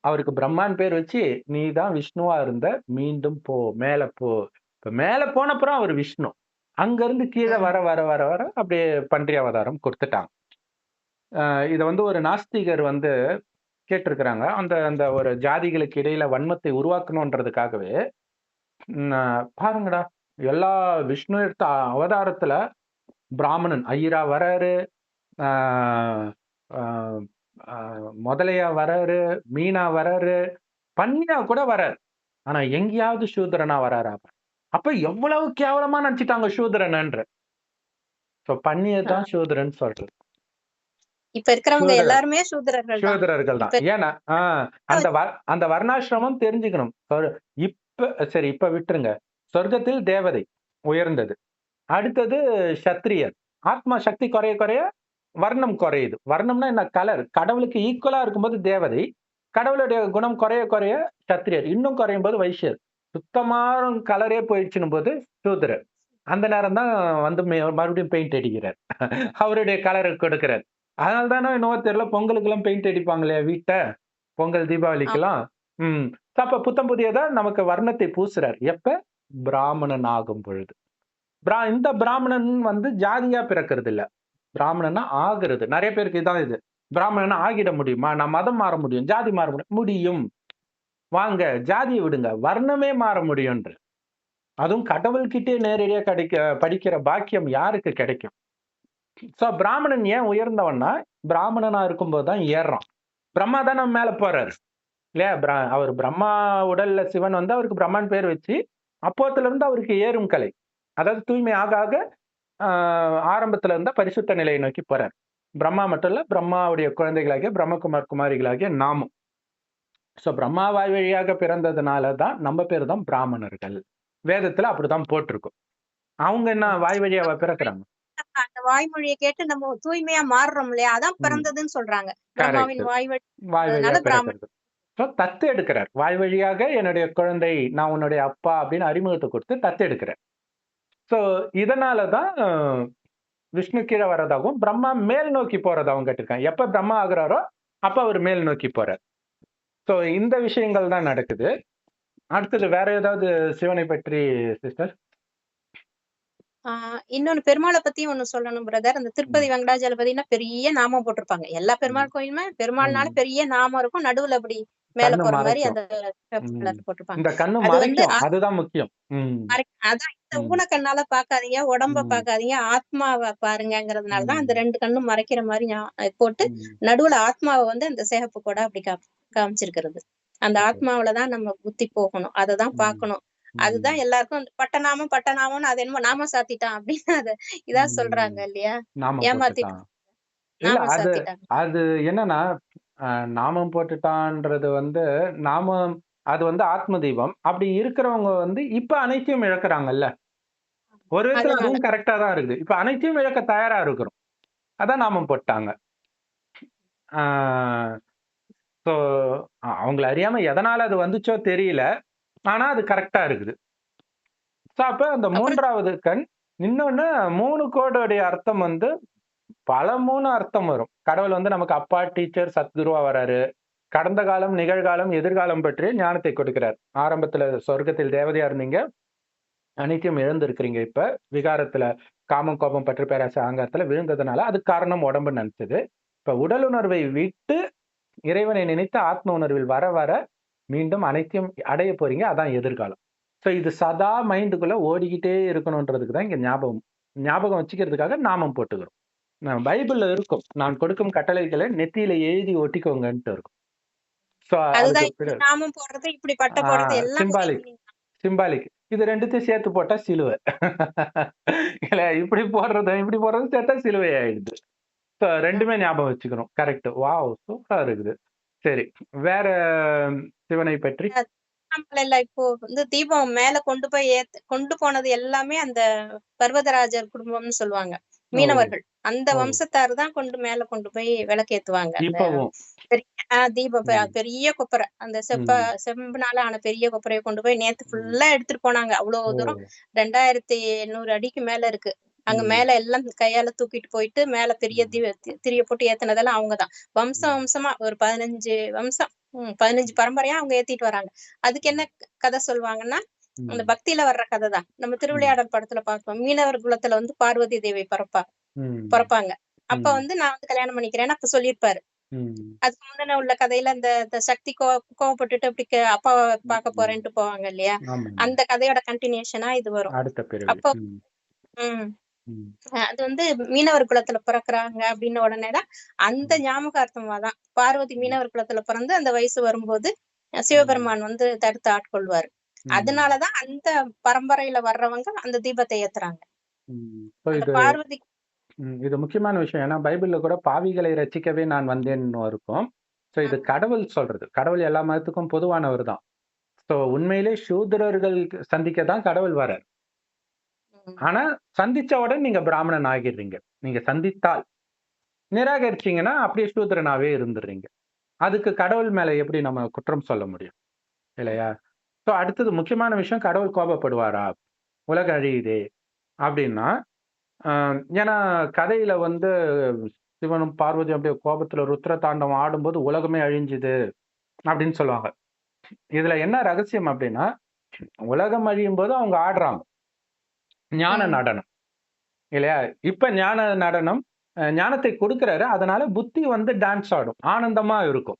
அவருக்கு பிரம்மான் பேர் வச்சு நீ தான் விஷ்ணுவா இருந்த, மீண்டும் போ, மேல போ. இப்ப மேல போனப்புறம் அவர் விஷ்ணு. அங்க இருந்து கீழே வர வர வர வர அப்படியே பன்றி அவதாரம் கொடுத்துட்டாங்க. இத வந்து ஒரு நாஸ்திகர் வந்து கேட்டிருக்கிறாங்க. அந்த அந்த ஒரு ஜாதிகளுக்கு இடையில வன்மத்தை உருவாக்கணுன்றதுக்காகவே, பாருங்கடா, எல்லா விஷ்ணு எடுத்த அவதாரத்துல பிராமணன் ஐயரா வராரு, ஆஹ் ஆஹ் ஆஹ் முதலையா வராரு, மீனா வராரு, பன்னியா கூட வராரு. ஆனா எங்கேயாவது சூத்திரனா வராரா? அப்ப எவ்வளவு கேவலமா நினைச்சிட்டாங்க சூத்திரன்ன்ற. சோ பன்னியதான் சூத்திரன் சொல்றது. இப்ப இருக்கிறவங்க சூத்திரர் எல்லாருமே சூத்திரர்கள் தான். சூத்திரர்கள் தான். இப்ப ஏன்னா அந்த வர்ணாசிரமம் தெரிஞ்சுக்கணும். இப்ப சரி, இப்ப விட்டுருங்க. சொர்க்கத்தில் தேவதை உயர்ந்தது. அடுத்தது சத்திரியர். ஆத்மா சக்தி குறைய குறைய வர்ணம் குறையுது. வர்ணம்னா என்ன? கலர். கடவுளுக்கு ஈக்குவலா இருக்கும்போது தேவதை, கடவுளுடைய குணம் குறைய குறைய சத்திரியர், இன்னும் குறையும் போது வைசியர், சுத்தமான கலரே போயிடுச்சுன்னும் போது சூத்திரர். அந்த நேரம் தான் வந்து மறுபடியும் பெயிண்ட் அடிக்கிறார். அவருடைய கலரை கொடுக்கிறார். அதனால தானே என்னவோ தெரியல, பொங்கலுக்கு எல்லாம் பெயிண்ட் அடிப்பாங்க இல்லையா வீட்டை, பொங்கல் தீபாவளிக்கெல்லாம். அப்ப புத்தம் புதியதா நமக்கு வர்ணத்தை பூசுறார். எப்ப? பிராமணன் ஆகும் பொழுது. இந்த பிராமணன் வந்து ஜாதியா பிறக்கிறது இல்ல, பிராமணனா ஆகிறது. நிறைய பேருக்கு இதான் இது. பிராமணனா ஆகிட முடியுமா? நான் மதம் மாற முடியும், ஜாதி மாற முடியும். வாங்க, ஜாதியை விடுங்க, வர்ணமே மாற முடியும். அதுவும் கடவுள்கிட்டே நேரடியா படிக்கிற பாக்கியம் யாருக்கு கிடைக்கும்? சோ பிராமணன் ஏன் உயர்ந்தவன்னா, பிராமணனா இருக்கும்போதுதான் ஏறுறான். பிரம்மா தான் நம்ம மேல போறாரு இல்லையா? அவர் பிரம்மா உடல்ல சிவன் வந்து அவருக்கு பிரம்மான் பேர் வச்சு, அப்போத்துல இருந்து அவருக்கு ஏறும் கலை. அதாவது தூய்மை ஆக ஆக ஆரம்பத்துல இருந்த பரிசுத்த நிலையை நோக்கி போறார். பிரம்மா மட்டும் இல்ல, பிரம்மாவுடைய குழந்தைகளாகிய பிரம்மகுமார் குமாரிகளாகிய நாமும். சோ பிரம்மா வாய் வழியாக பிறந்ததுனாலதான் நம்ம பேர் தான் பிராமணர்கள். வேதத்துல அப்படிதான் போட்டிருக்கும். அவங்க என்ன வாய் வழியாவா பிறக்கிறாங்க? அந்த வாய்மொழியை கேட்டு நம்ம தூய்மையா மாறுறோம் இல்லையா? அதான் பிறந்ததுன்னு சொல்றாங்க. பிரம்மாவின் வாய் வழியா பிராமணன். தத்து எடுக்கிறார். வாய் வழியாக என்னுடைய குழந்தை, நான் உன்னுடைய அப்பா அப்படின்னு அறிமுகத்தை கொடுத்து தத்து எடுக்கிறார். சோ இதனாலதான் விஷ்ணு கீழே வர்றதாகவும் பிரம்மா மேல் நோக்கி போறதாகவும் கேட்டிருக்காங்க. எப்ப பிரம்மா ஆகுறாரோ அப்ப அவர் மேல் நோக்கி போறார். சோ இந்த விஷயங்கள் தான் நடக்குது. அடுத்தது வேற ஏதாவது சிவனை பற்றி சிஸ்டர்? இன்னொன்னு பெருமாளை பத்தியும் ஒண்ணு சொல்லணும் பிரதர். அந்த திருப்பதி வெங்கடாஜலபதினா பெரிய நாமம் போட்டிருப்பாங்க. எல்லா பெருமாள் கோயிலுமே பெருமாள்னால பெரிய நாமம் இருக்கும். நடுவுல அப்படி மேல போற மாதிரி அந்த போட்டிருப்பாங்க. இந்த கண்ணு மறைக்கும், அதுதான் முக்கியம். அதான் இந்த ஊன கண்ணால பாக்காதீங்க, உடம்ப பாக்காதீங்க, ஆத்மாவை பாருங்கிறதுனாலதான் அந்த 2 கண்ணும் மறைக்கிற மாதிரி போட்டு நடுவுல ஆத்மாவை வந்து அந்த சேகப்பு கூட அப்படி காமிச்சிருக்கிறது. அந்த ஆத்மாவிலதான் நம்ம புத்தி போகணும், அததான் பாக்கணும். அதுதான் எல்லாருக்கும் பட்டநாமம்னு அது என்னமோ நாம சாத்திட்டான் அப்படின்னு அத இதா சொல்றாங்க இல்லையா? ஏமாத்திட்டாங்க. அது என்னன்னா, நாமம் போட்டுட்டான்றது வந்து நாமம், அது வந்து ஆத்ம தீபம். அப்படி இருக்கிறவங்க வந்து இப்ப அனைத்தையும் இழக்கிறாங்கல்ல. ஒரு விதத்துல அதுவும் கரெக்டா தான் இருக்குது. இப்ப அனைத்தையும் இழக்க தயாரா இருக்கிறோம், அதான் நாமம் போட்டாங்க. சோ அவங்களை அறியாம எதனால அது வந்துச்சோ தெரியல, ஆனா அது கரெக்டா இருக்குது. அப்ப அந்த 3வது கண், இன்னொன்னு 3 கோடுடைய அர்த்தம் வந்து பல 3 அர்த்தம் வரும். கடவுள் வந்து நமக்கு அப்பா, டீச்சர், சத்குருவா வராரு. கடந்த காலம், நிகழ்காலம், எதிர்காலம் பற்றி ஞானத்தை கொடுக்கிறார். ஆரம்பத்துல சொர்க்கத்தில் தேவதையா இருந்தீங்க, அனைத்தையும் இழந்திருக்கிறீங்க. இப்ப விகாரத்துல காமம், கோபம், பற்று, பேராசை, அகங்காரத்துல விழுந்ததுனால அது காரணம் உடம்பு நினைச்சது. இப்ப உடல் உணர்வை விட்டு இறைவனை நினைத்து ஆத்ம உணர்வில் வர வர மீண்டும் அனைத்தையும் அடைய போறீங்க. அதான் எதிர்காலம். சோ இது சதா மைண்டுக்குள்ள ஓடிக்கிட்டே இருக்கணும்ன்றதுக்கு தான் இங்க ஞாபகம் வச்சுக்கிறதுக்காக நாமம் போட்டுக்கிறோம். பைபிள்ல இருக்கும், நான் கொடுக்கும் கட்டளைகளை நெத்தியில எழுதி ஒட்டிக்கோங்கன்ட்டு இருக்கும். சிம்பாலிக். இது 2த்தையும் சேர்த்து போட்டா சிலுவை. இப்படி போடுறதும் சேர்த்தா சிலுவை ஆயிடுது. ரெண்டுமே ஞாபகம் வச்சுக்கணும். கரெக்ட். வாவ், சூப்பரா இருக்குது. சரி, வேற சிவனை பற்றி? இப்போ வந்து தீபம் மேல கொண்டு போனது எல்லாமே அந்த பர்வதராஜர் குடும்பம்னு சொல்லுவாங்க, மீனவர்கள். அந்த வம்சத்தார் தான் மேல கொண்டு போய் விளக்கேத்துவாங்க. தீபம் பெரிய கொப்பரை, அந்த செம்புனால ஆன பெரிய கொப்பரையை கொண்டு போய் நேத்து ஃபுல்லா எடுத்துட்டு போனாங்க. அவ்வளவு தூரம் 2800 அடிக்கு மேல இருக்கு அங்க மேல எல்லாம் கையால தூக்கிட்டு போயிட்டு மேல பெரிய திரிய போட்டு ஏத்துனதெல்லாம் அவங்கதான். வம்சம் வம்சமா ஒரு 15 வம்சம் 15 பரம்பரையா அவங்க ஏத்திட்டு வராங்க. அதுக்கு என்ன கதை சொல்லுவாங்கன்னா, அந்த பக்தியில வர்ற கதை தான். நம்ம திருவிளையாடல் படத்துல பார்ப்போம். மீனவர் குலத்துல வந்து பார்வதி தேவி பிறப்பாங்க. அப்ப வந்து நான் வந்து கல்யாணம் பண்ணிக்கிறேன்னு அப்ப சொல்லியிருப்பாரு. அதுக்கு முந்தின உள்ள கதையில இந்த சக்தி கோவப்பட்டுட்டு அப்படி அப்பாவை பார்க்க போறேன்ட்டு போவாங்க இல்லையா? அந்த கதையோட கண்டினியூஷனா இது வரும். அப்போ அது வந்து மீனவர் குலத்துல பிறக்குறாங்க அப்படின்னு உடனேதான் அந்த ஞாபகார்த்தமா தான் பார்வதி மீனவர் குலத்துல பிறந்து அந்த வயசு வரும்போது சிவபெருமான் வந்து தடுத்து ஆட்கொள்வாரு. அதனாலதான் அந்த பரம்பரையில வர்றவங்க அந்த தீபத்தை ஏத்துறாங்க. பார்வதி இது முக்கியமான விஷயம். ஏன்னா பைபிள்ல கூட பாவிகளை ரட்சிக்கவே நான் வந்தேன்னு இருக்கும். சோ இது கடவுள் சொல்றது. கடவுள் எல்லா மதத்துக்கும் பொதுவானவர் தான். சோ உண்மையிலே சூத்திரர்கள் சந்திக்க தான் கடவுள் வரார். ஆனா சந்திச்ச உடனே நீங்க பிராமணன் ஆகிடுறீங்க. நீங்க சந்தித்தால் நிராகரிச்சீங்கன்னா அப்படியே சூத்திரனாவே இருந்துடுறீங்க. அதுக்கு கடவுள் மேல எப்படி நம்ம குற்றம் சொல்ல முடியும் இல்லையா? சோ அடுத்தது முக்கியமான விஷயம், கடவுள் கோபப்படுவாரா? உலகம் அழியுதே அப்படின்னா, ஏன்னா கதையில வந்து சிவனும் பார்வதியும் அப்படியே கோபத்துல ருத்ர தாண்டவம் ஆடும்போது உலகமே அழிஞ்சுது அப்படின்னு சொல்லுவாங்க. இதுல என்ன ரகசியம் அப்படின்னா, உலகம் அழியும் போது அவங்க ஆடுறாங்க ஞான நடனம் இல்லையா? இப்ப ஞான நடனம் ஞானத்தை கொடுக்கிறாரு. அதனால புத்தி வந்து டான்ஸ் ஆடும், ஆனந்தமா இருக்கும்.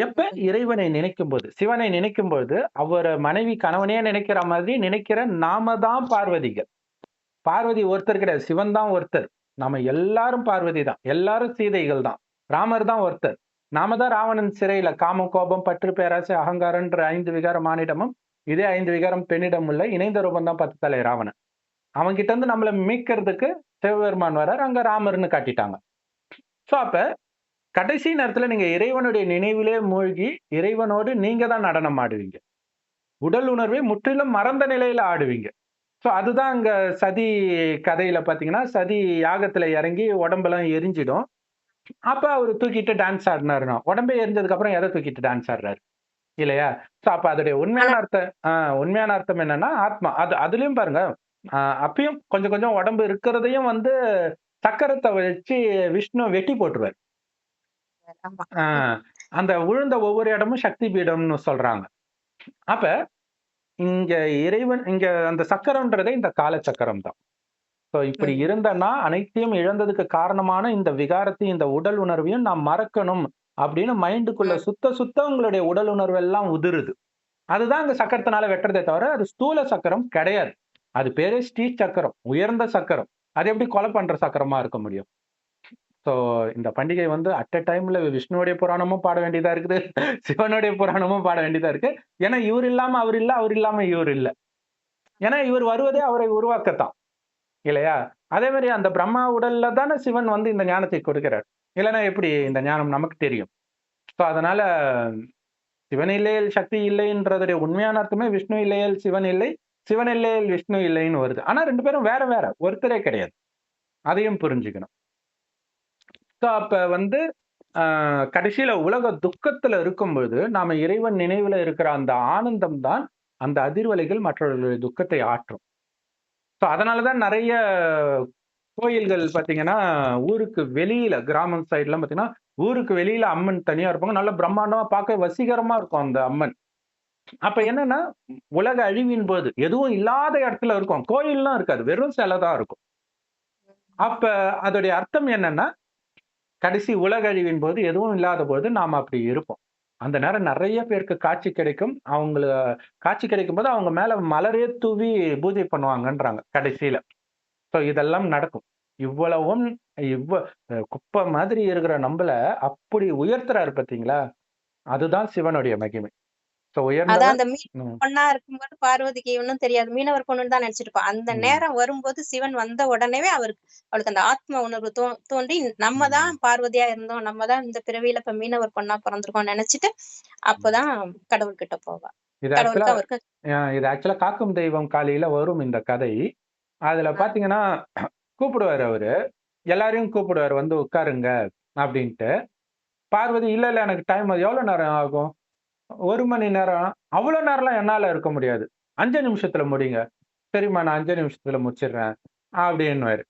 எப்ப இறைவனை நினைக்கும் போது, சிவனை நினைக்கும் போது, அவரை மனைவி கணவனே நினைக்கிற மாதிரி நினைக்கிற நாம தான் பார்வதிகள். பார்வதி ஒருத்தர் கிடையாது, சிவன் தான் ஒருத்தர். நாம எல்லாரும் பார்வதி தான், எல்லாரும் சீதைகள் தான். ராமர் தான் ஒருத்தர். நாம தான் ராவணன் சிறையில காமம், கோபம், பற்று, பேராசை, அகங்காரன்ற 5 விகாரம் ஆணிடமும், இதே 5 விகாரம் பெண்ணிடம் உள்ள இணைந்த ரூபம் தான் 10 தலை ராவணன். அவங்க கிட்ட இருந்து நம்மளை மீட்கிறதுக்கு சிவபெருமான் வர்றார், அங்க ராமர்னு காட்டிட்டாங்க. சோ அப்ப கடைசி நேரத்துல நீங்க இறைவனுடைய நினைவிலே மூழ்கி இறைவனோடு நீங்க தான் நடனம் ஆடுவீங்க. உடல் உணர்வை முற்றிலும் மறந்த நிலையில ஆடுவீங்க. சோ அதுதான் அங்க சதி கதையில பாத்தீங்கன்னா, சதி யாகத்துல இறங்கி உடம்பெல்லாம் எரிஞ்சிடும். அப்ப அவரு தூக்கிட்டு டான்ஸ் ஆடினாருன்னா, உடம்பே எரிஞ்சதுக்கு அப்புறம் எதை தூக்கிட்டு டான்ஸ் ஆடுறாரு இல்லையா? சோ அப்ப அதோடைய உண்மையான அர்த்தம் என்னன்னா ஆத்மா. அதுலயும் பாருங்க, அப்பயும் கொஞ்சம் கொஞ்சம் உடம்பு இருக்கிறதையும் வந்து சக்கரத்தை வச்சு விஷ்ணு வெட்டி போட்டுருவார். அந்த உழுந்த ஒவ்வொரு இடமும் சக்தி பீடம்னு சொல்றாங்க. அப்ப இங்க இறைவன் இங்க அந்த சக்கரம்ன்றதே இந்த கால சக்கரம் தான். இப்படி இருந்தனா அனைத்தையும் இழந்ததுக்கு காரணமான இந்த விகாரத்தையும் இந்த உடல் உணர்வையும் நாம் மறக்கணும் அப்படின்னு மைண்டுக்குள்ள சுத்த உங்களுடைய உடல் உணர்வு எல்லாம் உதிருது. அதுதான் அங்க சக்கரத்தினால வெட்டுறதே தவிர அது ஸ்தூல சக்கரம் கிடையாது. அது பேரே ஸ்ரீ சக்கரம், உயர்ந்த சக்கரம். அது எப்படி கொலை பண்ற சக்கரமா இருக்க முடியும்? சோ இந்த பண்டிகை வந்து அட் அ டைம்ல விஷ்ணுவுடைய புராணமும் பாட வேண்டியதா இருக்குது, சிவனுடைய புராணமும் பாட வேண்டியதா இருக்கு. ஏன்னா இவர் இல்லாம அவர் இல்ல, அவர் இல்லாம இவர் இல்ல. ஏன்னா இவர் வருவதே அவரை உருவாக்கத்தான் இல்லையா? அதே மாதிரி அந்த பிரம்மா உடல்ல தானே சிவன் வந்து இந்த ஞானத்தை கொடுக்கிறார். இல்லைன்னா எப்படி இந்த ஞானம் நமக்கு தெரியும்? சோ அதனால சிவன் இல்லையேல் சக்தி இல்லைன்றதுடைய உண்மையான அர்த்தமே விஷ்ணு இல்லையேல் சிவன் இல்லை, சிவன் இல்லையேல் விஷ்ணு இல்லைன்னு வருது. ஆனா 2 பேரும் வேற வேற, ஒருத்தரே கிடையாது. அதையும் புரிஞ்சுக்கணும். அப்ப வந்து கடைசியில உலக துக்கத்துல இருக்கும்போது நாம இறைவன் நினைவுல இருக்கிற அந்த ஆனந்தம் தான் அந்த அதிர்வலைகள் மற்றவர்களுடைய துக்கத்தை ஆற்றும். சோ அதனாலதான் நிறைய கோயில்கள் பாத்தீங்கன்னா ஊருக்கு வெளியில கிராமம் சைட்லாம் பாத்தீங்கன்னா ஊருக்கு வெளியில அம்மன் தனியா இருப்பாங்க. நல்ல பிரம்மாண்டமா பார்க்க வசீகரமா இருக்கும் அந்த அம்மன். அப்ப என்னன்னா உலக அழிவின் போது எதுவும் இல்லாத இடத்துல இருக்கும், கோயில்லாம் இருக்காது, வெறும் சிலை தான் இருக்கும். அப்ப அதோடைய அர்த்தம் என்னன்னா கடைசி உலக அழிவின் போது எதுவும் இல்லாத போது நாம அப்படி இருப்போம். அந்த நேரம் நிறைய பேருக்கு காட்சி கிடைக்கும். காட்சி கிடைக்கும் போது அவங்க மேல மலரே தூவி பூஜை பண்ணுவாங்கன்றாங்க கடைசியில. சோ இதெல்லாம் நடக்கும். இவ்வளவும் குப்பை மாதிரி இருக்கிற நம்மள அப்படி உயர்த்துறாரு பாத்தீங்களா? அதுதான் சிவனுடைய மகிமை. அதான் அந்த பொண்ணா இருக்கும்போது பார்வதிக்கு ஒன்னும் தெரியாது, மீனவர் பொண்ணுன்னு தான் நினைச்சிருப்பா. அந்த நேரம் வரும்போது சிவன் வந்த உடனேவே அவளுக்கு அந்த ஆத்ம உணர்வு தோன்றி நம்ம தான் பார்வதியா இருந்தோம், நம்ம தான் இந்த பிறவியில இப்ப மீனவர் பொண்ணா பிறந்திருக்கோம் நினைச்சிட்டு அப்பதான் கடவுள்கிட்ட போவா. இது ஆக்சுவலா காக்கும் தெய்வம் காலையில வரும் இந்த கதை. அதுல பாத்தீங்கன்னா கூப்பிடுவாரு அவரு, எல்லாரையும் கூப்பிடுவாரு, வந்து உட்காருங்க அப்படின்ட்டு. பார்வதி இல்ல எனக்கு டைம், எவ்வளவு நேரம் ஆகும்? 1 மணி நேரம். அவ்வளவு நேரம்லாம் என்னால இருக்க முடியாது, 5 நிமிஷத்துல முடிங்க. சரிம்மா நான் 5 நிமிஷத்துல முடிச்சிடுறேன் அப்படின்னுவாரு.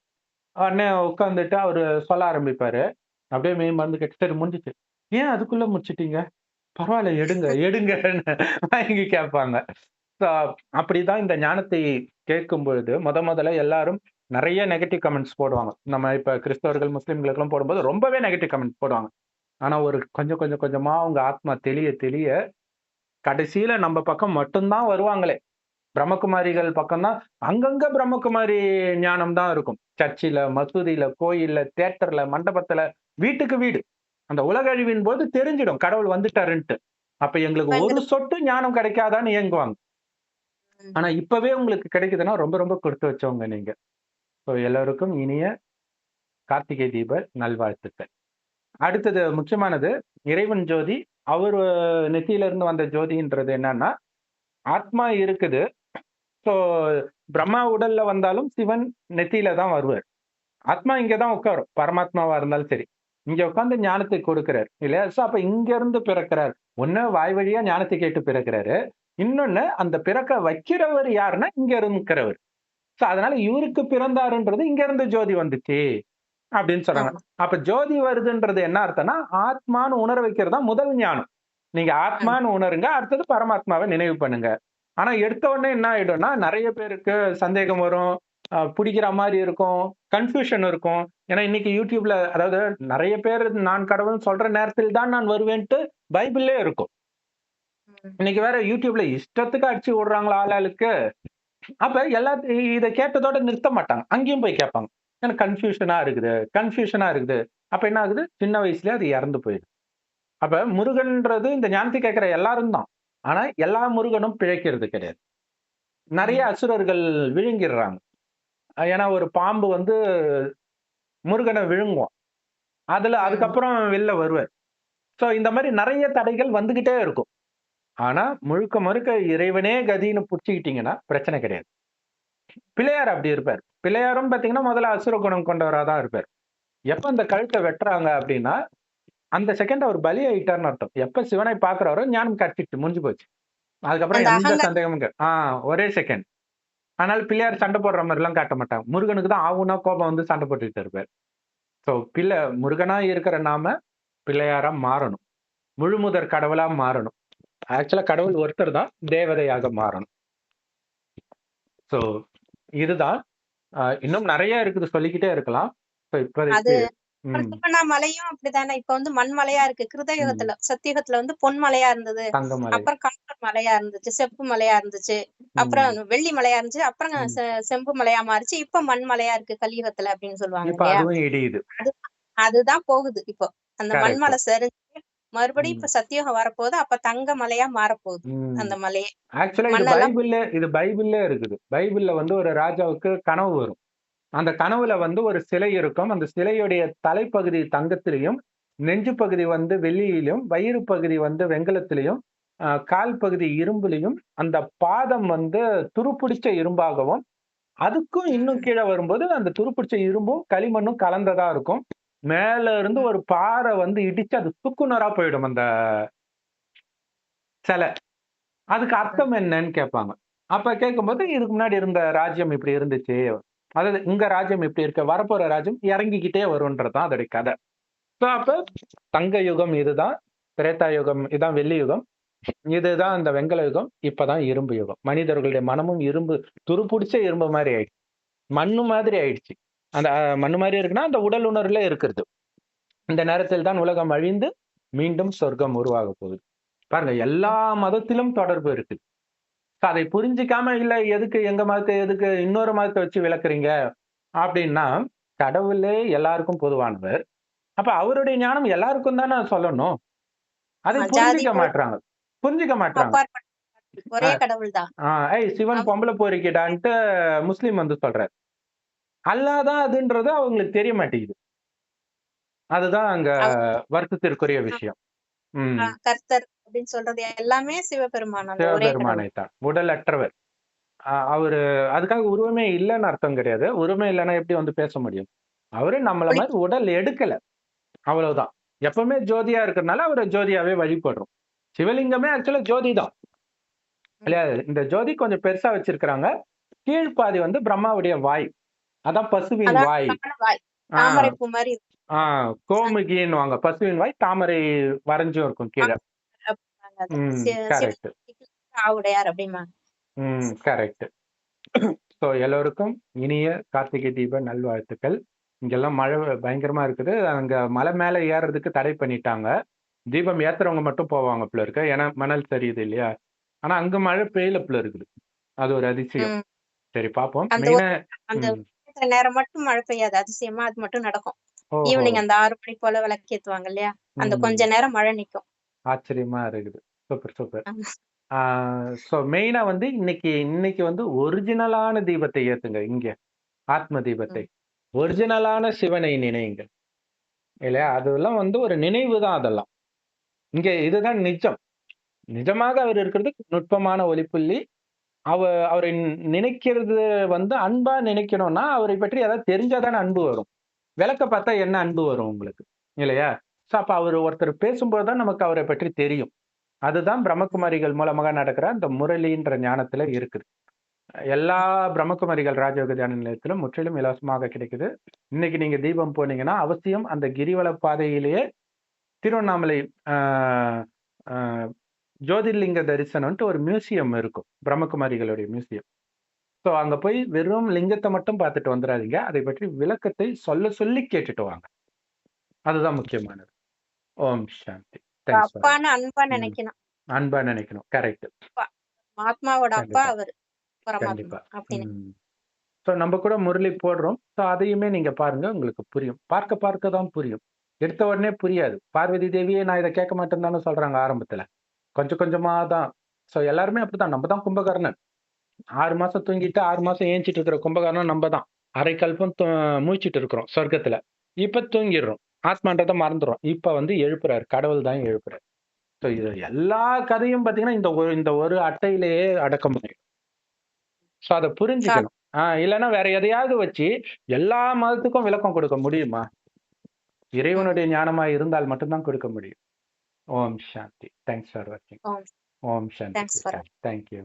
உடனே உட்காந்துட்டு அவரு சொல்ல ஆரம்பிப்பாரு. அப்படியே மெய் மறந்து கேட்டு, சரி முடிஞ்சுச்சு. ஏன் அதுக்குள்ள முடிச்சுட்டீங்க? பரவால்ல எடுங்க, எடுங்கன்னு வாங்கி கேட்பாங்க. ஸோ அப்படிதான் இந்த ஞானத்தை கேட்கும் பொழுது, முதல்ல எல்லாரும் நெறைய நெகட்டிவ் கமெண்ட்ஸ் போடுவாங்க. நம்ம இப்ப கிறிஸ்தவர்கள், முஸ்லிம்களுக்கெல்லாம் போடும்போது ரொம்பவே நெகட்டிவ் கமெண்ட்ஸ் போடுவாங்க. ஆனா ஒரு கொஞ்சம் கொஞ்சம் கொஞ்சமா அவங்க ஆத்மா தெளிய தெளிய, கடைசியில நம்ம பக்கம் மட்டும் தான் வருவாங்களே. பிரம்மகுமாரிகள் பக்கம் தான் அங்கங்க பிரம்மகுமாரி ஞானம் தான் இருக்கும். சர்ச்சில, மசூதியில, கோயில்ல, தியேட்டர்ல, மண்டபத்துல, வீட்டுக்கு வீடு. அந்த உலக அழிவின் போது தெரிஞ்சிடும் கடவுள் வந்துட்டாருன்ட்டு. அப்ப எங்களுக்கு இப்ப இந்த ஒரு சொட்டு ஞானம் கிடைக்காதான்னு ஏங்குவாங்க. ம். ஆனா இப்பவே உங்களுக்கு கிடைக்குதுன்னா ரொம்ப ரொம்ப கொடுத்து வச்சவங்க நீங்க. ஸோ எல்லாருக்கும் இனிய கார்த்திகை தீப நல்வாழ்த்துக்கள். அடுத்தது முக்கியமானது இறைவன் ஜோதி. அவரு நெத்தியில இருந்து வந்த ஜோதின்றது என்னன்னா, ஆத்மா இருக்குது. ஸோ பிரம்மா உடல்ல வந்தாலும் சிவன் நெத்தியில தான் வருவார். ஆத்மா இங்க தான் உட்காரும். பரமாத்மாவா இருந்தாலும் சரி. இங்க உட்கார்ந்து ஞானத்தை கொடுக்கிறார். இல்லையா? சோ அப்ப இங்க இருந்து பிறக்கிறார். ஒண்ணு வாய் வழியா ஞானத்தை கேட்டு பிறக்கிறாரு. இன்னொன்னு அந்த பிறக்க வைக்கிறவர் யாருன்னா, இங்க இருக்கிறவர். சோ அதனால இவருக்கு பிறந்தாருன்றது இங்க இருந்து ஜோதி வந்துச்சு. அப்படின்னு சொல்றாங்க. ஆமா. அப்ப ஜோதி வருதுன்றது என்ன அர்த்தம்னா, ஆத்மான்னு உணர வைக்கிறது தான் முதல் ஞானம். நீங்க ம். ஆத்மான்னு உணருங்க. அடுத்தது பரமாத்மாவ நினைவு பண்ணுங்க. ஆனா எடுத்த உடனே என்ன ஆயிடும்னா, நெறைய பேருக்கு சந்தேகம் வரும். புடிக்கிற மாரி இருக்கும். கன்ஃப்யூஷன் இருக்கும். ஏன்னா இன்னைக்கு YouTubeல அதாவது நெறைய பேர் நான் கடவுள்ன்னு சொல்ற நேரத்தில் தான் நான் வருவேன்ட்டு பைபிள்லயே இருக்கும். ம். இன்னைக்கு வேற YouTubeல இஷ்டத்துக்கு அடிச்சு விடுறாங்களா ஆளாளுக்கு. அப்ப இத கேட்டதோட நிறுத்த மாட்டாங்க. அங்கேயும் போய் கேட்பாங்க. எனக்கு கன்ஃப்யூஷனா இருக்குது, கன்ஃப்யூஷனா இருக்குது. அப்ப என்ன ஆகுது? சின்ன வயசுலயே அது இறந்து போயிடுது. அப்ப முருகன்ன்றது இந்த ஞானத்தை கேட்கிற எல்லாரும் தான். ஆனா எல்லா முருகனும் பிழைக்கிறது கிடையாது. நெறைய ம். அசுரர்கள் விழுங்கிடுறாங்க. ஏன்னா ஒரு பாம்பு வந்து முருகன விழுங்கும். ம். அதுக்கப்புறம் வெளில வருவார். சோ இந்த மாரி நெறைய தடைகள் வந்துகிட்டே இருக்கும். ஆனா முழுக்க முழுக்க இறைவனே கதின்னு புடிச்சுக்கிட்டீங்கன்னா பிரச்சனை கிடையாது. பிள்ளையார் அப்படி இருப்பார். பிள்ளையாரும் பார்த்தீங்கன்னா, முதல்ல அசுர குணம் கொண்டவரா தான் இருப்பார். எப்ப அந்த கழுத்த வெட்டுறாங்க அப்படின்னா, அந்த செகண்ட் அவர் பலி ஆயிட்டார்ன்னு அர்த்தம். எப்ப சிவனை பார்க்கிறாரோ ஞானம் கிடைச்சிடுச்சு, முடிஞ்சு போச்சு. அதுக்கப்புறம் அந்த எந்த அகங்காரம். சந்தேகமும் ஒரே செகண்ட். ஆனால் பிள்ளையார் சண்டை போடுற மாரிலாம் காட்ட மாட்டாங்க. முருகனுக்கு தான் ஆவுன்னா கோபம் வந்து சண்டை போட்டுட்டு இருப்பார். சோ முருகனா இருக்கிற நாம பிள்ளையாரா மாறணும். முழுமுதற் கடவுளா மாறணும். ஆக்சுவலா கடவுள் ஒருத்தர் தான் தேவதையாக மாறணும். சோ இதுதான். இன்னும் நெறைய இருக்குது சொல்லிக்கிட்டே இருக்கலாம். சோ அது இப்போதைக்கு அப்புறம் ம், திருவண்ணாமலையும் அப்படித்தானே. இப்ப வந்து மண் மலையா இருக்கு. ம். கிருதயுகத்துல, சத்தியுகத்துல வந்து பொன் மலையா இருந்தது. தங்கமலை. அப்புறம் காப்பர் மலையா இருந்துச்சு. செப்பு மலையா இருந்துச்சு. ம், அப்புறம் வெள்ளி மலையா இருந்துச்சு. அப்புறம் ம். செம்பு மலையா மாறிச்சு. இப்ப மண் மலையா இருக்கு கலியுகத்துல அப்படின்னு சொல்லுவாங்க இப்ப இல்லையா? அதுவும் இடியுது. அது அதுதான் போகுது இப்போ. அந்த மண் கரெக்ட். மலை சரிஞ்சு மறுபடியும் ம், இப்ப சத்தியுகம் வரப்போகுது. அப்ப தங்க மலையா மாறப்போகுது. ம். அந்த மலையே. ஆக்சுவலா மண்ணெல்லாம் இது பைபிள்ல இருக்குது. பைபிள்ல வந்து ஒரு ராஜாவுக்கு கனவு வரும். அந்த கனவுல வந்து ஒரு சிலை இருக்கும். அந்த சிலையுடைய தலைப்பகுதி தங்கத்திலயும், நெஞ்சு பகுதி வந்து வெள்ளியிலும், வயிறு பகுதி வந்து வெண்கலத்திலயும், கால் பகுதி இரும்புலயும், அந்த பாதம் வந்து துருப்பிடிச்ச இரும்பாகவும், அதுக்கும் இன்னும் ம், கீழ வரும்போது அந்த துருப்பிடிச்ச இரும்பும், களிமண்ணும் கலந்ததா இருக்கும். மேல இருந்து ம், ஒரு பாறை வந்து இடிச்சு அது சுக்குநூறா போயிடும் அந்த சிலை. அதுக்கு ம். அர்த்தம் என்னன்னு கேட்பாங்க. அப்ப கேட்கும்போது, இதுக்கு முன்னாடி இருந்த ராஜ்யம் இப்படி இருந்துச்சு. அதாவது உங்க ராஜ்யம் இப்படி இருக்கு. வரப்போற ராஜ்யம் இறங்கிக்கிட்டே வரும்ன்றது தான் அதோட கதை. சோ அப்ப தங்க யுகம் இதுதான். திரேதா யுகம் இதான் வெள்ளி யுகம். இதுதான் இந்த வெண்கல யுகம். இப்பதான் இரும்பு யுகம். மனிதர்களுடைய மனமும் இரும்பு துருப்புடிச்ச இரும்பு மாரி ஆயிடுச்சு. மண்ணு மாதிரி ஆயிடுச்சு. அந்த மண்ணு மாரி இருக்குன்னா, அந்த உடல் உணர்வுல இருக்கிறது. இந்த நேரத்தில் தான் உலகம் அழிந்து மீண்டும் சொர்க்கம் உருவாகப் போகுது. பாருங்க எல்லா மதத்திலும் தொடர்பு இருக்கு. அதை புரிஞ்சுக்காம இல்ல எதுக்கு எங்க மதத்தை எதுக்கு இன்னொரு மதத்தை வச்சு விளக்குறீங்க அப்படின்னா, கடவுளே எல்லாருக்கும் பொதுவானவர். அப்ப அவருடைய ஞானம் எல்லாருக்கும் தானே சொல்லணும். அதை ஆமா. ஜாதி, புரிஞ்சுக்க மொழி மாட்றாங்க. புரிஞ்சுக்க மாட்றாங்க. அப்பாற்பட்ட அ ஒரே கடவுள் தான். ஏய் சிவன் ஆமா. பொம்பள பொறுக்கிடான்ட்டு முஸ்லீம் வந்து சொல்றாரு. அல்லாஹ் தான் அதுன்றது அவங்களுக்கு தெரிய மாட்டேங்குது. அதுதான் அங்க அவர் வருத்தத்திற்குரிய விஷயம். ம். கர்த்தர் அப்படின்னு சொல்றது எல்லாமே சிவபெருமான். அந்த ஒரே கடவுள். சிவபெருமானை தான். உடலற்றவர். அவரு அதுக்காக உருவமே இல்லன்னு அர்த்தம் கிடையாது. உருவமே இல்லன்னா எப்படி வந்து பேச முடியும்? அவரு நம்மள ஒளி. மாரி உடல் எடுக்கல. அவ்வளவுதான். எப்பவுமே ஜோதியா இருக்கிறனால அவர ஜோதியாவே வழிபடுறோம். சிவலிங்கமே ஆக்சுவலா ஜோதி தான். ம். இல்லையா? இந்த ஜோதி கொஞ்சம் பெருசா வச்சிருக்கிறாங்க. கீழ் பாதி வந்து பிரம்மாவுடைய வாய். அதான் பசுவின் அதான் வாய். வாய் ஆ தாமரை பூ மாதிரி இருக்கும். ஆ கோமுகின்னுவாங்க. பசுவின் வாய் தாமரை வரைஞ்சும் இருக்கும் கீழ. அப்படிம்பாங்க அத. கரெக்ட். ஆவுடையார் அப்படிம்பாங்க. கரெக்ட். ஸோ எல்லோருக்கும் இனிய கார்த்திகை தீப நல்வாழ்த்துக்கள். இங்கெல்லாம் மழை பயங்கரமா இருக்குது. அங்க மலை மேல ஏறுறதுக்கு தடை பண்ணிட்டாங்க. தீபம் ஏத்துறவங்க மட்டும் போவாங்க போல இருக்கு. ஏன்னா மணல் சரியுது இல்லையா? ஆனா அங்க மழை பெய்யல போல இருக்குது. அது ஒரு அதிசயம். ம். சரி பார்ப்போம். அந்த மெயினா அந்த ம். நேரம் மட்டும் மழை பெய்யாது. அதிசயமா அது மட்டும் நடக்கும். ஓஹோ! ஈவினிங் அந்த 6 மணி போல விளக்கேத்துவாங்க இல்லையா? அந்த கொஞ்ச ம். நேரம் மழை நிக்கும். ஆச்சரியமா இருக்குது. Super, super. ஆமா. ஸோ மெயினா வந்து இன்னைக்கு வந்து ஒரிஜினலான தீபத்தை ஏத்துங்க இங்க. ஆத்ம தீபத்தை. ம். ஒரிஜினலான சிவனை நினையுங்கள். இல்லையா? அதெல்லாம் வந்து ஒரு நினைவு தான் அதெல்லாம். இங்க இதுதான் நிஜம். நிஜமாக அவர் இருக்கிறது நுட்பமான ஒளிப்புள்ளி. அவரை நினைக்கிறது வந்து அன்பா நினைக்கணும்னா, அவரை பற்றி ஏதாவது தெரிஞ்சா தானே அன்பு வரும். விளக்க பார்த்தா என்ன அன்பு வரும் உங்களுக்கு? இல்லையா? ஸோ அப்ப அவரு ஒருத்தர் பேசும்போது தான் நமக்கு அவரை பற்றி தெரியும். அதுதான் பிரம்மகுமாரிகள் மூலமாக நடக்கிற அந்த முரளின்ற ஞானத்துல இருக்குது. எல்லா பிரம்மகுமாரிகள் ராஜயோக தியான நிலையத்திலும் முற்றிலும் இலவசமாக கிடைக்குது. இன்னைக்கு நீங்க தீபம் போனீங்கன்னா, அவசியம் அந்த கிரிவல பாதையிலேயே திருவண்ணாமலை ஆ ஆ ஜோதிர்லிங்க தரிசனம்ன்ட்டு ஒரு மியூசியம் இருக்கும். பிரம்மகுமாரிகளுடைய மியூசியம். ஸோ அங்க போய் வெறும் லிங்கத்த மட்டும் பார்த்துட்டு வந்துராதீங்க. அதை பற்றி விளக்கத்தை சொல்லி கேட்டுட்டு வாங்க. அதுதான் முக்கியமானது. ஓம் சாந்தி. தேங்க்ஸ் ஃபார் அப்பான்னு அன்பா ம். நினைக்கணும். அன்பா நினைக்கணும். கரெக்ட். அப்பா. ஆத்மாவோட அப்பா கண்டிப்பா, அவரு. பரமாத்மா கண்டிப்பா. அப்படின்னு. ம். ஸோ நம்ம கூட முரளி போடுறோம். ஸோ அதையுமே நீங்க பாருங்க. உங்களுக்கு புரியும். பார்க்க தான் புரியும். எடுத்த உடனே புரியாது. பார்வதி தேவியே நான் இத கேட்க மாட்டேன்னு தானே சொல்றாங்க ஆரம்பத்துல. கொஞ்சம் கொஞ்சமா தான். ஸோ எல்லாருமே அப்படித்தான். நம்ம தான் கும்பகர்ணன். 6 மாசம் தூங்கிட்டு 6 மாசம் ஏஞ்சிட்டு இருக்கிற கும்பகர்ணன் நம்ம தான். அரை கல்பம் முழிச்சிட்டு இருக்கிறோம் சொர்க்கத்துல. இப்ப தூங்கிடுறோம். ஆத்மான்றத மறந்துடுறோம். இப்ப வந்து எழுப்புறாரு. கடவுள் தான் எழுப்புறாரு. ஸோ இது எல்லா கதையும் பார்த்தீங்கன்னா, இந்த ஒரு அட்டையிலேயே அடக்கம் பண்ணிடும். ஸோ அத புரிஞ்சுக்கணும். இல்லன்னா வேற எதையாவது வச்சு எல்லா மதத்துக்கும் விளக்கம் கொடுக்க முடியுமா? இறைவனுடைய ஞானமா இருந்தால் மட்டும் தான் கொடுக்க முடியும். ஓம் சாந்தி. தேங்க்ஸ் ஃபார் வாட்சிங். ஓம் ஓம் சாந்தி. Thanks for thank you.